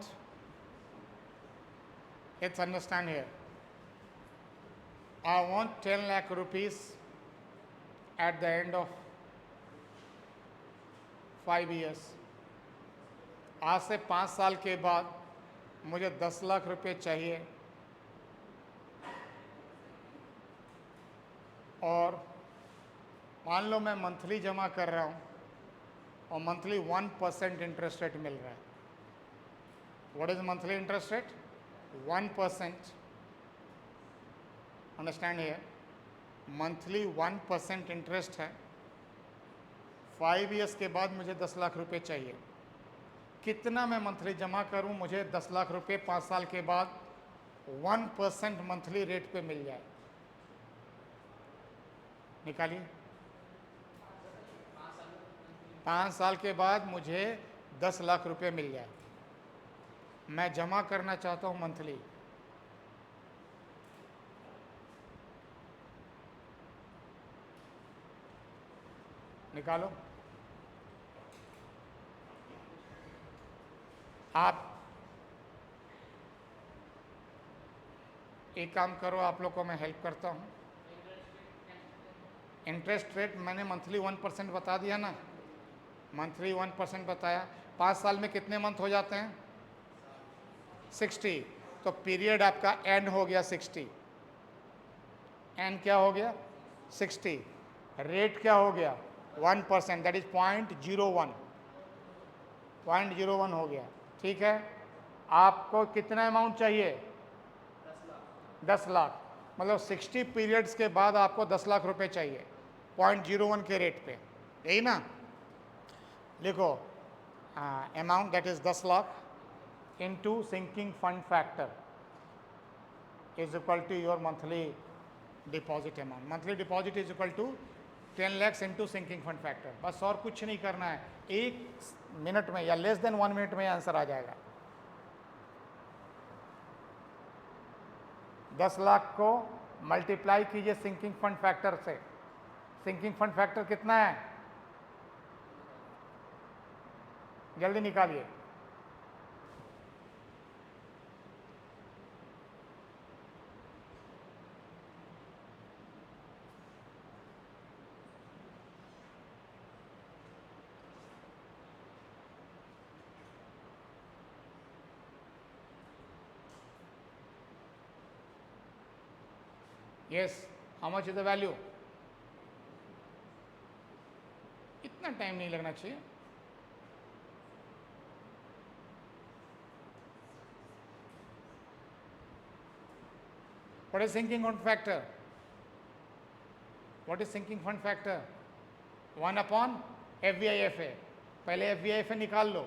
let's understand here, I want 10 lakh rupees at the end of 5 years. आज से 5 साल के बाद मुझे 10 लाख रुपए चाहिए, और मान लो मैं मंथली जमा कर रहा हूँ और मंथली 1% इंटरेस्ट रेट मिल रहा है. What is monthly interest rate? 1%. Understand here, monthly 1% interest है. 5 ईयर्स के बाद मुझे 10 लाख रुपए चाहिए. कितना मैं मंथली जमा करूं मुझे 10 लाख रुपए 5 साल के बाद 1% मंथली रेट पे मिल जाए? निकालिए. 5 साल के बाद मुझे 10 लाख रुपए मिल जाए. मैं जमा करना चाहता हूं मंथली, निकालो। आप एक काम करो, आप लोग को मैं हेल्प करता हूं। इंटरेस्ट रेट मैंने मंथली 1% बता दिया ना, मंथली 1% बताया। 5 साल में कितने मंथ हो जाते हैं? 60। तो पीरियड आपका एंड हो गया 60। एंड क्या हो गया? 60। रेट क्या हो गया? 1%, दैट इज 0.01। 0.01 हो गया। ठीक है, आपको कितना अमाउंट चाहिए? 10 लाख। मतलब 60 पीरियड्स के बाद आपको 10 लाख रुपए चाहिए 0.01 के रेट पे, यही ना? लिखो, amount that is 10 lakh into sinking fund factor is equal to your monthly deposit amount. Monthly deposit is equal to 10 lakhs into sinking fund factor. बस और कुछ नहीं करना है, 1 मिनट में या लेस देन 1 मिनट में आंसर आ जाएगा। 10 लाख को मल्टीप्लाई कीजिए सिंकिंग फंड फैक्टर से। सिंकिंग फंड फैक्टर कितना है? जल्दी निकालिए। Yes, how much is the value? इतना टाइम नहीं लगना चाहिए। What is sinking fund factor? What is sinking fund factor? 1 upon FVIFA। पहले FVIFA निकाल लो,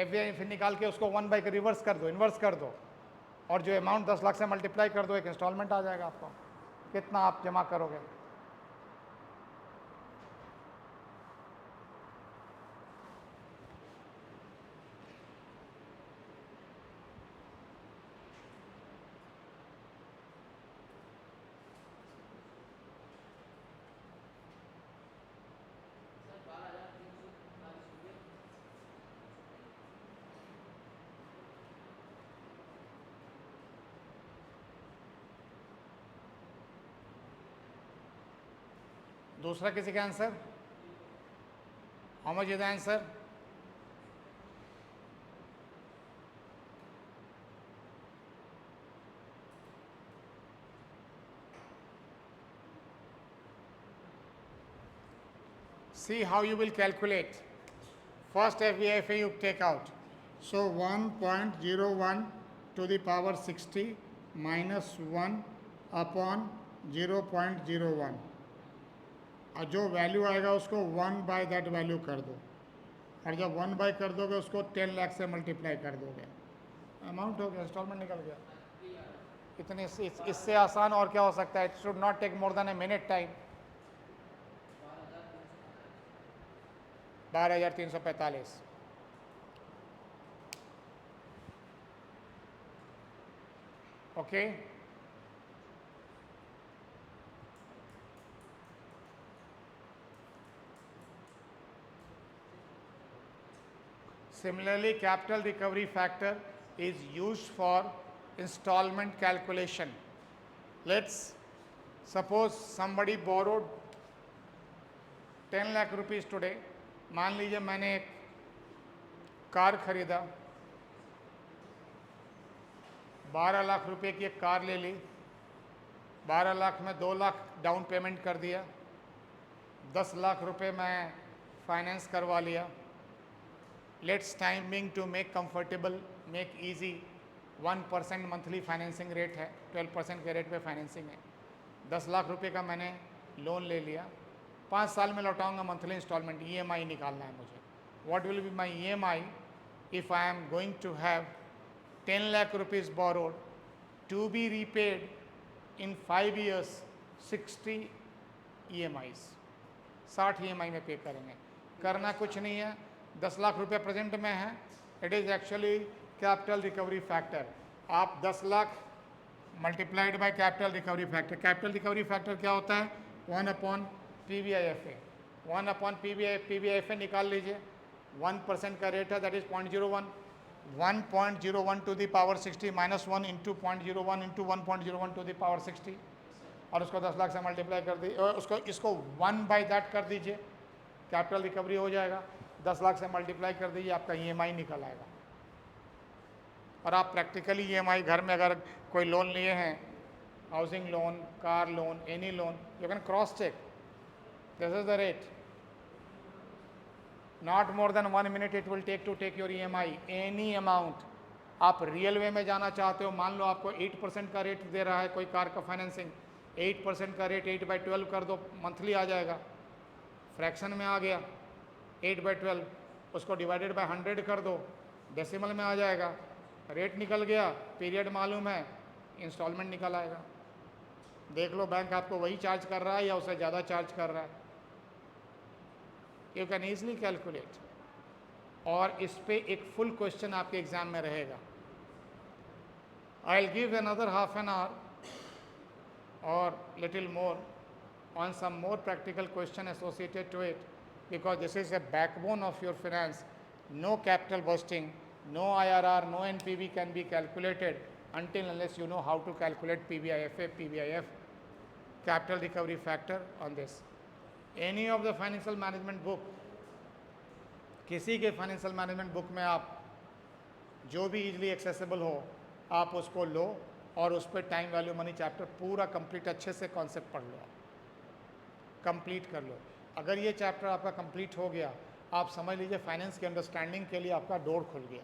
FVIFA निकाल के उसको 1 बाई रिवर्स कर दो, इन्वर्स कर दो, और जो अमाउंट 10 लाख से मल्टीप्लाई कर दो, एक इंस्टॉलमेंट आ जाएगा आपको। कितना आप जमा करोगे? दूसरा किसी का answer? How much is the answer? See how you will calculate. First FVIFA you take out. So 1.01 to the power 60 minus 1 upon 0.01, और जो वैल्यू आएगा उसको 1 बाय दैट वैल्यू कर दो, और जब 1 बाय कर दोगे उसको 10 लाख से मल्टीप्लाई कर दोगे, अमाउंट हो गया, इंस्टॉलमेंट निकल गया। इतने इससे आसान और क्या हो सकता है? It should not take more than a minute time. 12,345। Okay, similarly capital recovery factor is used for installment calculation. Let's suppose somebody borrowed 10 lakh rupees today. मान लीजिए मैंने एक कार खरीदा, 12 लाख रुपए की एक कार ले ली, 12 लाख में 2 लाख डाउन पेमेंट कर दिया, 10 लाख रुपए मैं फाइनेंस करवा लिया। Let's timing to make comfortable, make easy, 1% monthly financing rate है, 12% के रेट पे फाइनेंसिंग है। 10 लाख रुपए का मैंने लोन ले लिया, 5 साल में लौटाऊंगा मंथली इंस्टॉलमेंट, EMI निकालना है मुझे। What will be my EMI if I am going to have 10 lakh rupees borrowed to be repaid in 5 years, 60 EMIs, 60 EMI में पे करेंगे। करना कुछ नहीं है, 10 लाख रुपये प्रेजेंट में है, it is actually capital recovery factor, आप 10 lakh multiplied by capital recovery factor. Capital recovery factor क्या होता है? 1 अपॉन PVIFA। 1 अपॉन PVIFA निकाल लीजिए। 1% का रेट है, that is 0.01। 1.01 to the power 60 minus 1 into 0.01 into 1.01 to the power 60, और उसको 10 लाख से मल्टीप्लाई कर दीजिए, और इसको 1 बाई दैट कर दीजिए, कैपिटल रिकवरी हो जाएगा। 10 लाख से मल्टीप्लाई कर दीजिए, आपका EMI निकल आएगा। और आप प्रैक्टिकली EMI घर में अगर कोई लोन लिए हैं, housing loan, car loan, any loan, you can cross check, this is the rate. Not more than 1 minute it will take to take your EMI, any amount. आप रियल वे में जाना चाहते हो, मान लो आपको 8% का रेट दे रहा है कोई कार का फाइनेंसिंग, 8% का रेट 8/12 कर दो, मंथली आ जाएगा, फ्रैक्शन में आ गया। 8/12 उसको डिवाइडेड बाय 100 कर दो, डेसिमल में आ जाएगा, रेट निकल गया, पीरियड मालूम है, इंस्टॉलमेंट निकल आएगा। देख लो बैंक आपको वही चार्ज कर रहा है या उससे ज़्यादा चार्ज कर रहा है, यू कैन ईजिली कैलकुलेट। और इस पे एक फुल क्वेश्चन आपके एग्जाम में रहेगा। I will give another half an hour और little more on some more practical question associated to it, because this is a backbone of your finance. No capital bursting, no IRR, no NPV can be calculated until unless you know how to calculate PVIFA, PVIF, capital recovery factor on this. Any of the financial management book, किसी के financial management book में आप जो भी easily accessible हो आप उसको लो, और उस पर टाइम वैल्यू मनी चैप्टर पूरा कंप्लीट अच्छे से कॉन्सेप्ट पढ़ लो, कंप्लीट कर लो। अगर ये चैप्टर आपका कंप्लीट हो गया, आप समझ लीजिए फाइनेंस की अंडरस्टैंडिंग के लिए आपका डोर खुल गया।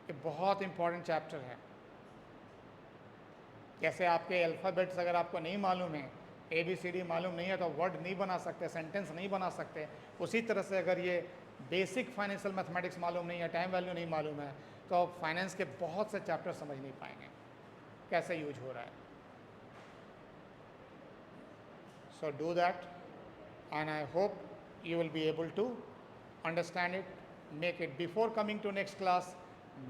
ये बहुत इंपॉर्टेंट चैप्टर है। जैसे आपके अल्फ़ाबेट्स अगर आपको नहीं मालूम है, ABCD मालूम नहीं है, तो वर्ड नहीं बना सकते, सेंटेंस नहीं बना सकते। उसी तरह से अगर ये बेसिक फाइनेंशियल मैथमेटिक्स मालूम नहीं है, टाइम वैल्यू नहीं मालूम है, तो आप फाइनेंस के बहुत से चैप्टर समझ नहीं पाएंगे कैसे यूज हो रहा है। So do that, and I hope you will be able to understand it, make it before coming to next class,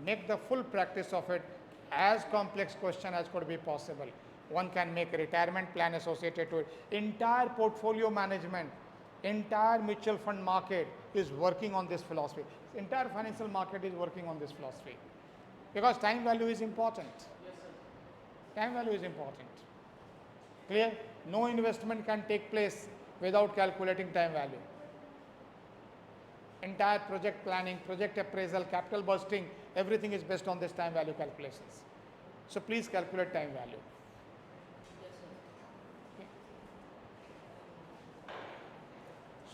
make the full practice of it, as complex question as could be possible. One can make a retirement plan associated to it. Entire portfolio management, entire mutual fund market is working on this philosophy. Entire financial market is working on this philosophy, because time value is important. Time value is important. Clear? No investment can take place without calculating time value. Entire project planning, project appraisal, capital budgeting, everything is based on this time value calculations. So please calculate time value. Okay.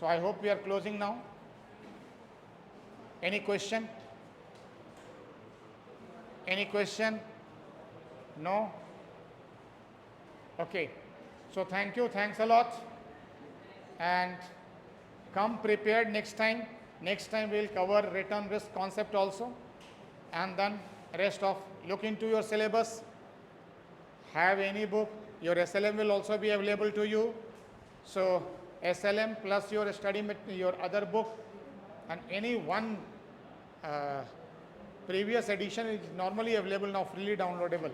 So I hope we are closing now. Any question? Any question? No? Okay. So thank you, thanks a lot, and come prepared next time. Next time we will cover return risk concept also, and then rest of, look into your syllabus, have any book, your SLM will also be available to you. So SLM plus your study, your other book, and any one previous edition is normally available now, freely downloadable.